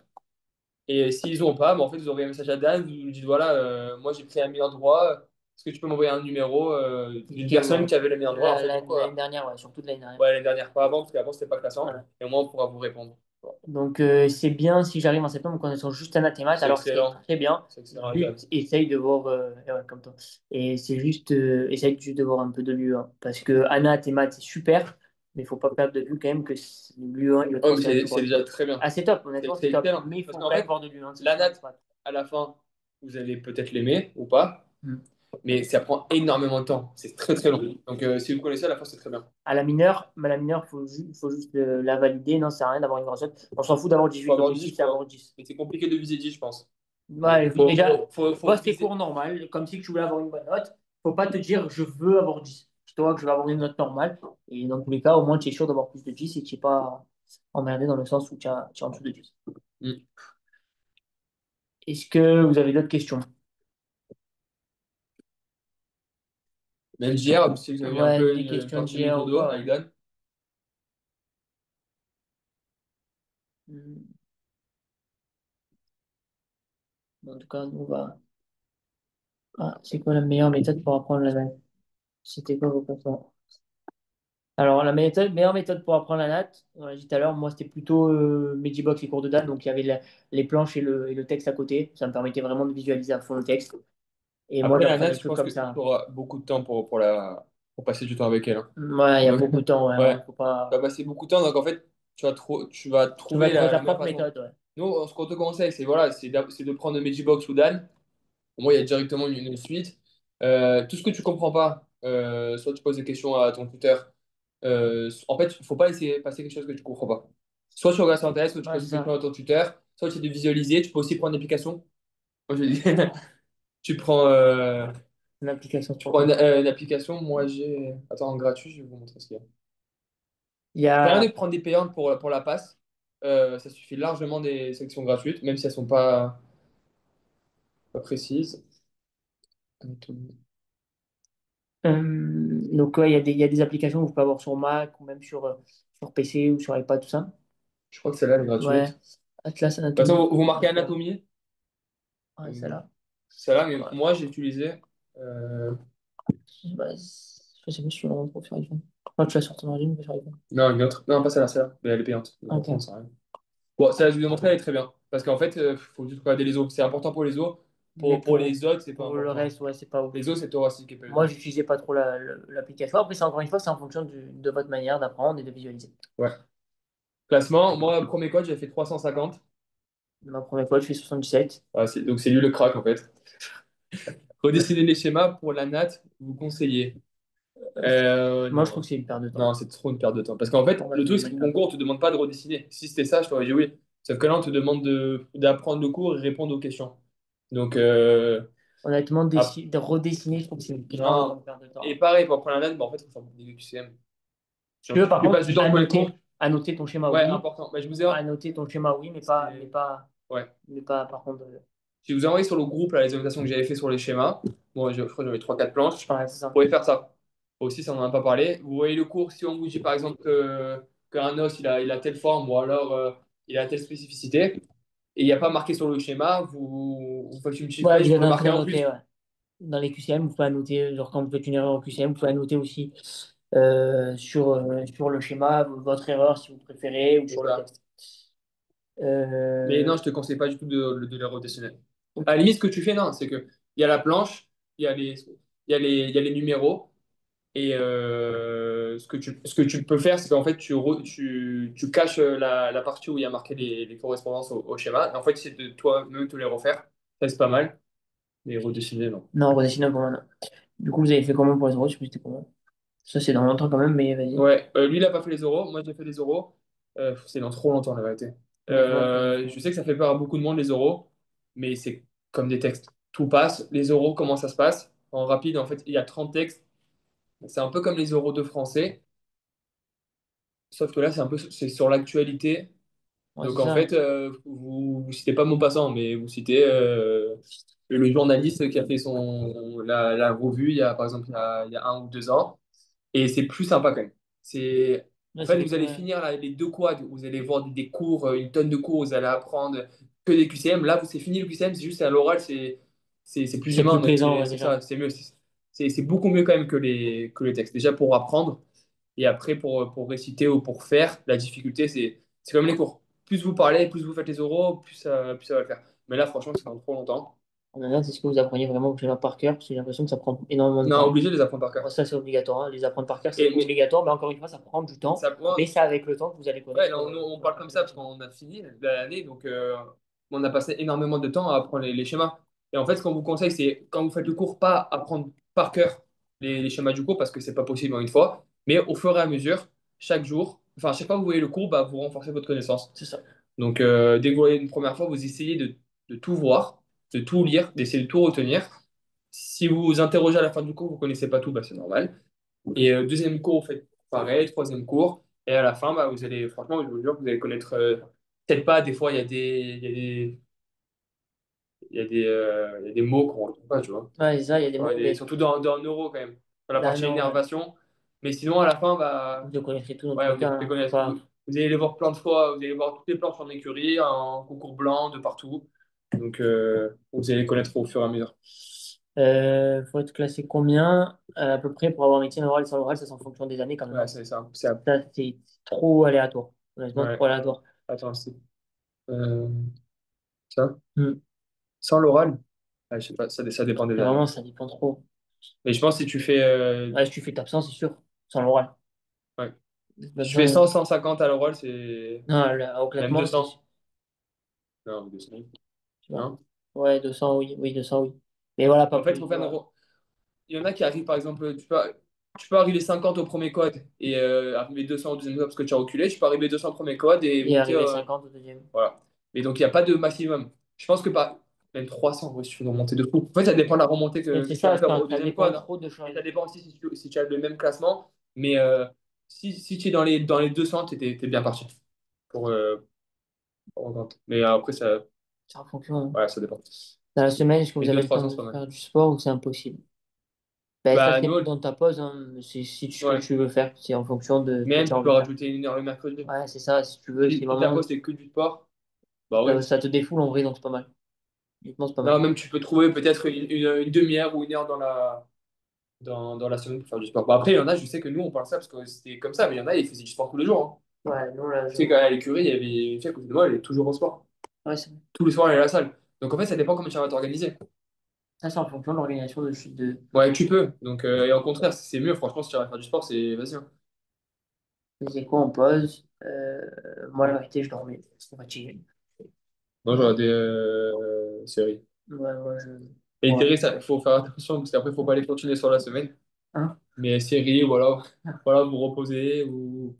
Et s'ils n'ont pas, bah, en fait, vous envoyez un message à Dan, vous lui dites voilà, moi j'ai pris un mineur droit, est-ce que tu peux m'envoyer un numéro d'une personne qui avait le mineur droit en fait, L'année pourquoi? dernière, ouais, surtout de l'année dernière. Ouais, l'année dernière, pas avant, parce qu'avant c'était pas classant, Voilà. et au moins on pourra vous répondre. Donc, c'est bien si j'arrive en septembre en connaissant juste un mathémat, C'est alors c'est excellent, très bien. c'est excellent, les gars. Juste essaye de voir, et ouais, comme toi. Et c'est juste, essaye juste de voir un peu de l'U1. Parce que Anna, tes maths, c'est super, mais il faut pas perdre de vue quand même que l'U1 et Oh, l'U3, mais c'est un peu c'est compliqué. déjà très bien, Ah, c'est top, honnêtement, c'est c'est top. excellent. Mais il Parce faut qu'en quand même fait, voir de l'U1, c'est la sûr. natte, à la fin, vous allez peut-être l'aimer ou pas, Hmm. mais ça prend énormément de temps, c'est très très long. Donc si vous connaissez, à la fin c'est très bien. À la mineure, faut juste la valider. Non, ça sert à rien d'avoir une grosse note. On s'en fout d'avoir Faut 18. avoir 10, L'objectif, je c'est crois, avoir 10. mais c'est compliqué de viser 10, je pense. Ouais, Faut, déjà, faut, faut, faut passe tes viser. cours normal, comme si tu voulais avoir une bonne note. Faut pas te dire je veux avoir 10. Je te vois que je vais avoir une note normale. Et dans tous les cas, au moins, tu es sûr d'avoir plus de 10 et tu n'es pas emmerdé dans le sens où tu es en dessous de 10. Hmm. Est-ce que vous avez d'autres questions? Même JR, si vous avez un Ouais, peu des une questions de partie de JR ou dodo quoi, ouais. avec Dan. Hmm. En tout cas, nous, on va. Ah, c'est quoi la meilleure méthode pour apprendre la maths? C'était quoi vos questions? Alors, meilleure méthode pour apprendre la natte, on l'a dit tout à l'heure, moi c'était plutôt Medibox et cours de Dan, donc il y avait les planches et le texte à côté. Ça me permettait vraiment de visualiser à fond le texte. Et moi Après, la j'apprenais natte, le je truc pense comme que tu ça. auras beaucoup de temps pour passer du temps avec elle, hein. Ouais, il y a Donc, beaucoup de temps, ouais, ouais, faut tu vas pas. passer beaucoup de temps. Donc, en fait, tu vas Tu vas trouver trouver ta la meilleure propre façon. méthode, ouais. Nous, ce qu'on te conseille, c'est voilà, c'est de prendre Magibox ou Dan. Pour moi, il y a directement une suite. Tout ce que tu comprends pas, soit tu poses des questions à ton tuteur. En fait, il ne faut pas laisser passer quelque chose que tu comprends pas. Soit tu regardes sur Internet, soit tu Ouais, poses c'est des questions ça. à ton tuteur, soit tu essaies de visualiser. Tu peux aussi prendre une application. Moi, je dis, tu prends, Une application tu pour prends tout. une application. Moi, j'ai. Attends, en gratuit, je vais vous montrer ce qu'il y a. Il y Ça sert à rien a. de prendre des payantes pour la passe. Ça suffit largement des sections gratuites, même si elles sont pas précises. Donc, ouais, il y a des applications que vous pouvez avoir sur Mac ou même sur PC ou sur iPad, tout ça. Je crois que celle-là elle est Ouais. gratuite. Atlas De toute façon, Anatomy. vous marquez anatomie. Ouais, Euh, celle-là. Celle-là, mais Ouais. moi, j'ai utilisé. euh, Bah, je sais pas si tu l'as retrouvé sur iPhone. Moi, tu l'as sur ton ordi, mais sur iPhone. Non, une autre. Non, pas celle-là, celle-là. Mais elle est payante. Donc, Ok. ça sert à rien. Bon, celle-là, je vous ai montré, elle est très bien. Parce qu'en fait, il faut juste regarder les os. C'est important pour les os. Mais Pour les autres, c'est pas pour le important. reste, ouais, c'est pas Les ouf. os, c'est thoracique et Moi, pelvien. j'utilisais pas trop l'application. Après, c'est encore une fois, c'est en fonction de votre manière d'apprendre et de visualiser. Ouais. Classement, moi, premier code, j'ai fait 350. Ma première fois, je fais 77. Ah, donc, c'est lui le crack, en fait. Redessiner les schémas pour la natte, vous conseillez. Moi, je trouve Non. que c'est une perte de Non, temps. c'est trop une perte de temps. Parce qu'en fait, Pour le mettre truc, une c'est que le bonne note. concours, on te demande pas de redessiner. Si c'était ça, je t'aurais dit oui. Sauf que là, on te demande d'apprendre le cours et répondre aux questions. Donc, Honnêtement, ah, de redessiner, je trouve que c'est vraiment non. une perte de Et temps. pareil, pour apprendre la natte, bah, en fait, il faut faire des QCM. Si tu veux, par Tu contre, passes du temps pour les cours. annoter ton schéma, Ouais, oui. important. Mais je vous ai. Annoter ton schéma, oui, C'est- Ouais. mais pas, par contre, Je vous ai envoyé sur le groupe là, les annotations que j'avais fait sur les schémas. Bon, je crois que j'avais 3 4 planches. ouais, c'est Vous ça. pouvez faire ça. Aussi, ça, on n'en a pas parlé. Vous voyez le cours, si on vous dit par exemple qu'un os il a telle forme ou alors il a telle spécificité, et il n'y a pas marqué sur le schéma, vous faites une petite Ouais, flèche, vous vous avez le intérêt marquez à en noter, plus. ouais. Dans les QCM, vous pouvez annoter, genre quand vous faites une erreur au QCM, vous pouvez annoter aussi sur le schéma votre erreur si vous préférez ou sur le Voilà. texte. Mais Euh, non, je te conseille pas du tout de les redessiner. À la ok. limite, ce que tu fais, non, c'est que il y a la planche, il y a les numéros. Et ce que tu peux faire, c'est qu'en fait, tu caches la partie où il y a marqué les correspondances au schéma. Et en fait, c'est de toi-même te les refaire. Ça, c'est pas mal. Mais redessiner, non. Non, redessiner pour moi, non. Du coup, vous avez fait comment pour les euros? Je sais plus c'était comment. Ça, c'est dans longtemps quand même, mais vas-y. Ouais, lui, il a pas fait les oraux. Moi, j'ai fait les oraux. C'est dans trop longtemps, la vérité. Honnêtement, je l'ai fait. Je sais que ça fait peur à beaucoup de monde, les oraux. mais c'est comme des textes. Tout passe. Les oraux, comment ça se passe? En rapide, en fait, il y a 30 textes. C'est un peu comme les oraux de français, sauf que là, c'est sur l'actualité. Ouais, c'est Donc en ça. fait, vous citez pas Maupassant, mais vous citez le journaliste qui a fait la revue par exemple, il y a 1 ou 2 ans. Et c'est plus sympa quand même. En Ouais, fait, ça fait vous allez finir les deux quads, vous allez voir des cours, une tonne de cours, vous allez apprendre que des QCM. Là, c'est fini le QCM, c'est juste à l'oral, c'est plus c'est humain, plus donc plaisant, ouais, c'est déjà. ça, c'est mieux. C'est beaucoup mieux quand même que les textes. Déjà pour apprendre, et après pour réciter ou pour faire, la difficulté, c'est comme les cours. Plus vous parlez, plus vous faites les oraux, plus ça va le faire. Mais là, franchement, c'est dans trop longtemps. Maintenant, c'est ce que vous apprenez vraiment au schéma par cœur, parce que j'ai l'impression que ça prend énormément de Non, temps. obligé de les apprendre par Bon, cœur. ça, c'est obligatoire, hein. Les apprendre par cœur, c'est Mais obligatoire, mais encore une fois, ça prend du temps. moi, Mais c'est avec le temps que vous allez ouais, connaître là, on votre parle comme ça parce mathématique. qu'on a fini l'année, donc on a passé énormément de temps à apprendre les schémas. Et en fait, ce qu'on vous conseille, c'est quand vous faites le cours, pas apprendre par cœur les schémas du cours parce que c'est pas possible en une fois, mais au fur et à mesure, chaque jour, enfin, chaque fois que vous voyez le cours, bah, vous renforcez votre connaissance. C'est ça. Donc, dès que vous voyez une première fois, vous essayez de tout voir, de tout lire, d'essayer de tout retenir. Si vous vous interrogez à la fin du cours, vous connaissez pas tout, bah, c'est normal. Et deuxième cours, vous faites pareil, troisième cours. Et à la fin, bah, vous allez, franchement, je vous jure que vous allez connaître, peut-être pas, des fois, il y a des mots qu'on ne retrouve pas, tu vois. Ouais, c'est ça, il y a des mots, Ouais, mais surtout dans neuro, quand même. Dans la là, partie non, ouais. énervation. Mais sinon, à la fin, bah, Vous le connaîtrez tout dans tous ouais, les vous cas, allez les hein. Faut connaître. pas... Vous allez les voir plein de fois. Vous allez voir toutes les planches en écurie, en concours blanc, de partout. Donc, vous allez les connaître au fur et à mesure. Faut être classé combien à peu près pour avoir médecine orale et sans oral, ça c'est en fonction des années quand même, Ouais, hein. c'est ça. Ça, c'est trop aléatoire. Honnêtement, Ouais. trop aléatoire. Attends, euh, ça. Hmm. Sans l'oral, ouais, je sais pas, ça dépend des Et années. vraiment, ça dépend trop. Mais je pense que si tu fais, Ouais, si tu fais ta c'est sûr, sans l'oral. ouais. Pas Si tu fais besoin. 100, 150 à l'oral, c'est Non, au même classement, c'est. 200. Non, 200. Tu vois. Non. Ouais, 200 oui. Oui, 200 oui. Mais voilà, pas En fait, il plus. faut faire Voilà. il y en a qui arrivent, par exemple, tu peux arriver 50 au premier code et arriver 200 au deuxième code parce que tu as reculé. Tu peux arriver 200 au premier code et Et monter. arriver 50 au deuxième. Voilà. Et donc, il n'y a pas de maximum. Je pense que même 300, ouais, si tu veux remonter de fou. En fait, ça dépend de la remontée Et que c'est tu vas ça, faire au ça deuxième dépend code, hein. trop de Et choses. ça dépend aussi si tu as le même classement. Mais si tu es dans les 200, tu es bien parti pour, pour remonter. Mais après, C'est en fonction, hein. ouais, ça dépend. Dans la semaine, est-ce que Mais vous deux avez le trois temps cents, de c'est pas mal. faire du sport ou c'est impossible? Ben, ça, Bah, c'est nous, dans ta pause, hein. C'est ce que ouais. tu veux faire. C'est en fonction de ce que Même, tu as tu peux envie de faire. rajouter 1 heure le mercredi. Ouais, c'est ça. Si tu veux, c'est Si ta vraiment. pause, c'est que du sport, bah oui. Ça te défoule en vrai, donc c'est pas mal. Honnêtement, c'est pas Non, mal. même tu peux trouver peut-être une demi-heure ou 1 heure dans la semaine pour faire du sport. Bon, après, il y en a, je sais que nous, on parle ça parce que c'était comme ça, mais il y en a, ils faisaient du sport tous les jours, hein. Ouais, non, là, Tu sais, quand elle est à l'écurie, il y avait une fille à côté de moi, elle est toujours au sport. ouais, Tous les soirs, elle est à la salle. Donc en fait, ça dépend comment tu vas t'organiser. ça, c'est en fonction de l'organisation de chute de. Ouais, tu peux. Donc, et au contraire, c'est mieux, franchement, si tu vas faire du sport, c'est vas-y, hein. Je faisais quoi en pause? Moi, la vérité, je dormais. J'étais fatigué. Moi, j'aurais des séries. Ouais, moi, je. Et les Ouais. séries, il faut faire attention parce qu'après, il faut pas les continuer sur la semaine. Hein? Mais séries, voilà, voilà, vous reposez ou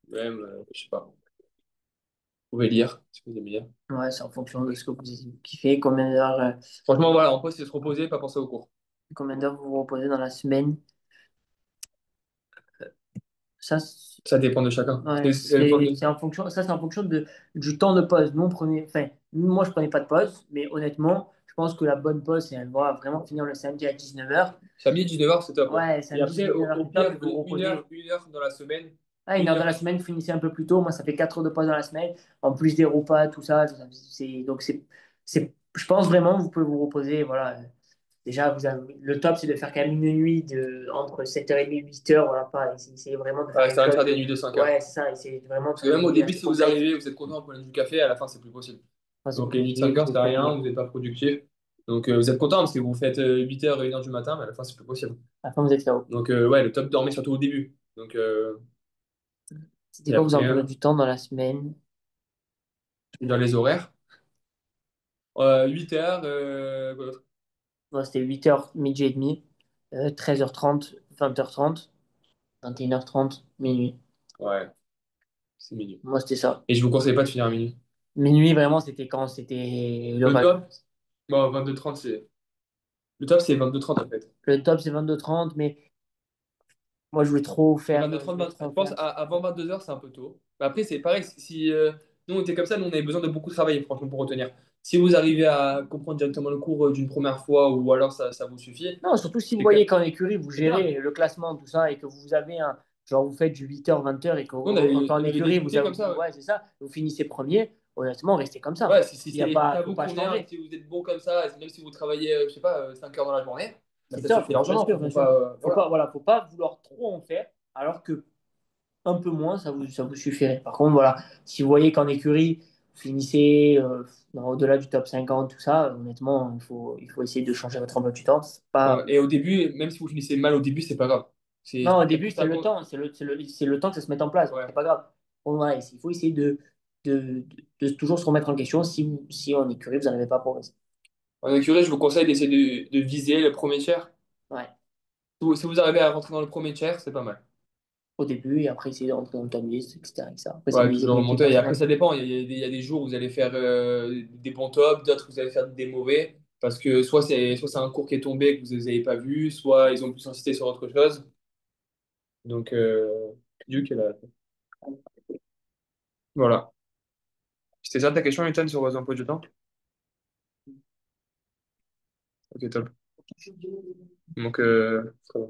même, je sais pas, vous pouvez lire si vous aimez lire. Ouais, c'est en fonction de ce que vous kiffez, Franchement, voilà, en poste, c'est se reposer, pas penser au cours. combien d'heures vous vous reposez dans la semaine. Ça, Ça dépend de chacun. ouais, c'est en fonction, ça, c'est en fonction du temps de pause. Nous, on prenait, enfin, moi, je prenais pas de pause, mais honnêtement, je pense que la bonne pause, c'est voilà, vraiment finir le samedi à 19h. Samedi, 19h, c'est top, ouais. Ouais, Et samedi, après, 19h, au c'est top, pire, et vous reposez. 1 heure dans la semaine, Ah, une une heure dans heure. la semaine, finissez un peu plus tôt. Moi, ça fait 4 heures de pause dans la semaine. En plus des repas, tout ça. Donc, je pense vraiment que vous pouvez vous reposer. Voilà. Déjà, le top, c'est de faire quand même une nuit entre 7h30 et 8h. Voilà, pas, essayez vraiment de faire Ouais, quelque ça va te chose faire des de. nuits de 5 heures. Ouais, c'est ça. Essayez vraiment de Parce que faire des même au nuits début, assez si vous complètes. arrivez, vous êtes content, vous prenez du café, à la fin, c'est plus possible. Enfin, c'est Donc, les nuits de 5 compliqué, heures, vous c'est faites. rien, vous n'êtes pas productif. Donc, vous êtes content parce que vous faites 8h et 1h du matin, mais à la fin, c'est plus possible. À la fin, vous êtes là-haut. Donc, ouais, le top, dormez surtout au début. Donc, C'était et quoi vous après, employez du temps dans la semaine? dans les horaires, 8h, quoi d'autre. Moi, c'était 8h, midi et demi, 13h30, 20h30, 21h30, minuit. Ouais, c'est minuit. Moi, c'était ça. Et je vous conseille pas de finir à minuit. Minuit, vraiment, c'était quand c'était le Le rush. top, bon, 22h30, le top, c'est 22h30 en fait. Le top, c'est 22h30, mais moi, Et 22h30, je pense avant 22h, c'est un peu tôt. Mais après, c'est pareil, si nous on était comme ça, nous on avait besoin de beaucoup travailler, franchement, pour retenir. Si vous arrivez à comprendre directement le cours d'une première fois ou alors ça vous suffit, Non, surtout si vous c'est que- voyez qu'en écurie, vous c'est bien. gérez le classement, tout ça, et que vous avez un. Genre, vous faites du 8h, 20h, et Nous, qu'en on avait écurie, vous débuté avez. comme ça. Ouais, Ouais, c'est ça. Vous finissez premier. Honnêtement, restez comme ça. ouais si Il y a pas, ça faut vous pas convient, changer. si vous êtes bon comme ça, et même si vous travaillez, je sais pas, 5 heures dans la journée, bah, C'est ça top, suffit bien largement. sûr, Faut bien sûr. pas, Faut voilà. pas, voilà, faut pas vouloir trop en faire, alors que un peu moins, ça vous suffirait. Par contre, voilà, si vous voyez qu'en écurie, vous finissez au-delà du top 50, tout ça, honnêtement, il faut essayer de changer votre emploi du temps. C'est Ouais, pas. et au début, même si vous finissez mal au début, c'est pas grave. Non, au C'est début, plus c'est ça le compte. temps, c'est le temps que ça se mette en place, donc c'est Ouais. pas grave. Bon, voilà, il faut essayer de toujours se remettre en question si en écurie, vous n'arrivez pas à progresser. En écurie, je vous conseille d'essayer de viser le premier tiers. Ouais, Si vous arrivez à rentrer dans le premier tiers, c'est pas mal. au début, et après, essayer de rentrer dans le top 10, etc., etc. Après, c'est une Ouais, toujours visibilité remonter. Et après, personnelle. ça dépend. Il y a des jours où vous allez faire des bons tops, d'autres où vous allez faire des mauvais. Parce que soit c'est un cours qui est tombé que vous n'avez pas vu, soit ils ont plus insisté sur autre chose. Donc, Duke est là. Voilà. C'était ça ta question, Ethan, sur un peu de temps? Ok, top. Donc, très bien.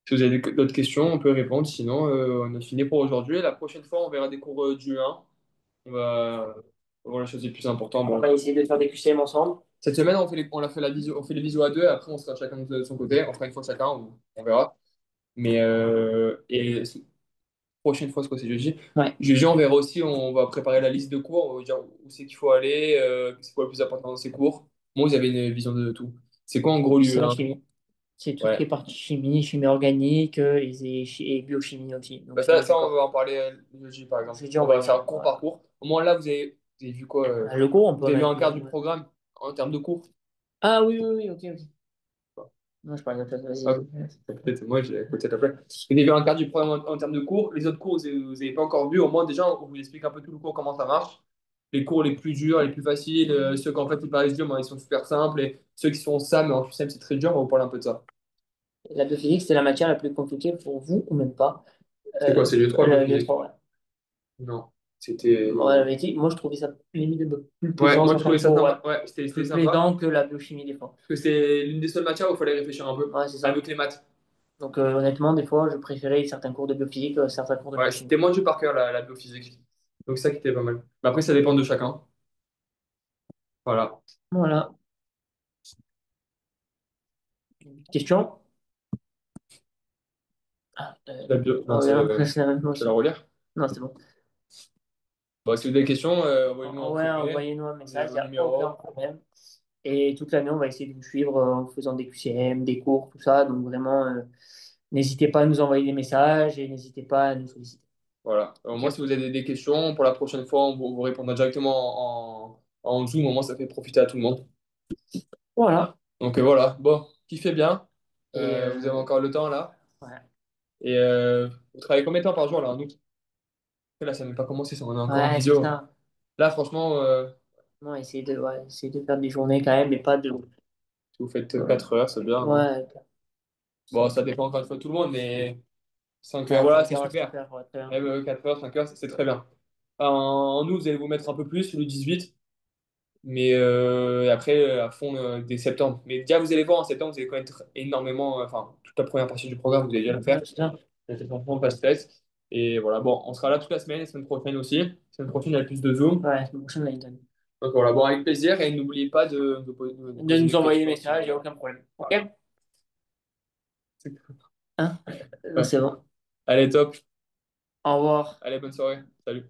Si vous avez d'autres questions, on peut répondre. Sinon, on a fini pour aujourd'hui. La prochaine fois, on verra des cours du 1. On va voir les choses les plus importantes. On Bon. va essayer de faire des QCM ensemble. Cette semaine, on a fait on fait les visios à deux. Après, on sera chacun de son côté. On fera une fois chacun. On verra. Mais prochaine fois, c'est quoi? C'est jeudi. Ouais, Jeudi, on verra aussi. On va préparer la liste de cours. On va vous dire où c'est qu'il faut aller. C'est quoi le plus important dans ces cours. Moi, vous avez une vision de tout. C'est quoi en gros c'est la l'UE1? chimie. C'est tout ce qui est Ouais. partie chimie, chimie organique et biochimie aussi. Donc, Bah, chimie du on corps. va en parler jeudi, par exemple. Jeudi, on On va va y faire aller. cours Ouais. par cours. Au moins, là, vous avez vu quoi? Le cours, on peut Vous en avez vu aller. un quart du programme en termes de cours? Ah oui, oui, oui, ok, ok. Non, je parle de toi, vas-y. Ah, peut-être, moi, j'ai écouté après. Vous avez vu un quart du programme en termes de cours. Les autres cours, vous n'avez pas encore vu. Au moins, déjà, on vous explique un peu tout le cours, comment ça marche. Les cours les plus durs, les plus faciles, ceux qu'en fait, ils paraissent durs, mais ils sont super simples. Et ceux qui sont ça, mais en QCM, c'est très dur. On va vous parler un peu de ça. La biophysique, c'est la matière la plus compliquée pour vous ou même pas? C'est quoi? C'est le 3 Le biophysique? 3, ouais. Non. C'était. Ouais, la bioéthique, moi, je trouvais ça limite un peu plus Ouais, plaisant, moi, je certains trouvais ça cours, ouais. sympa. Ouais, c'était Plus sympa. plaisant que la biochimie, des fois. Parce que c'est l'une des seules matières où il fallait réfléchir un peu. Ouais, c'est Pas ça. mieux que les maths. Donc, honnêtement, des fois, je préférais certains cours de biophysique que certains cours de Ouais, biochimie. c'était moins dur par cœur, la biophysique. Donc, ça qui était pas mal. Mais après, ça dépend de chacun. Voilà. Voilà. Question? Ah, La bio... on Non, revient, c'est la même c'est la chose. relire. Non, c'est bon. Bon, si vous avez des questions, envoyez-nous en Ouais, privé. envoyez-nous un Vous avez message, il mon n'y a aucun numéro. problème. Et toute l'année, on va essayer de vous suivre en faisant des QCM, des cours, tout ça. Donc vraiment, n'hésitez pas à nous envoyer des messages et n'hésitez pas à nous solliciter. Voilà. Moi, Ok. si vous avez des questions, pour la prochaine fois, vous répondra directement en Zoom. Au moins, ça fait profiter à tout le monde. Voilà. Donc, voilà. Bon, kiffez bien. Et Vous avez encore le temps, là. ouais, Et vous travaillez combien de temps par jour, là, en août? Là, ça n'a même pas commencé, ça, on est encore en ouais, c'est visio. ça. Là, franchement, Non, essayez de faire des journées quand même, mais pas de. si vous faites 4 heures, c'est bien, hein. Ouais, Bon, ça, ça dépend encore une fois de tout le monde, mais 5 heures, ouais, voilà, 5 c'est heures, super. 5 heures, ouais, très bien. Même 4 heures, 5 heures, c'est très bien. En août, vous allez vous mettre un peu plus, le 18, mais après, à fond dès septembre. Mais déjà, vous allez voir, en septembre, vous allez connaître énormément, enfin, toute la première partie du programme, vous allez déjà le faire. Ouais, c'est ça. Franchement, pas de stress. Et voilà, bon, on sera là toute la semaine prochaine aussi. La semaine prochaine, il y a plus de Zoom. Ouais, la semaine prochaine, là, il donne. Donc voilà, bon, avec plaisir, et n'oubliez pas de De poser nous des envoyer des questions. messages, il n'y a Sinon, aucun problème. Ok? voilà. Hein? Ouais. C'est bon. Allez, top. Au revoir. Allez, bonne soirée. Salut.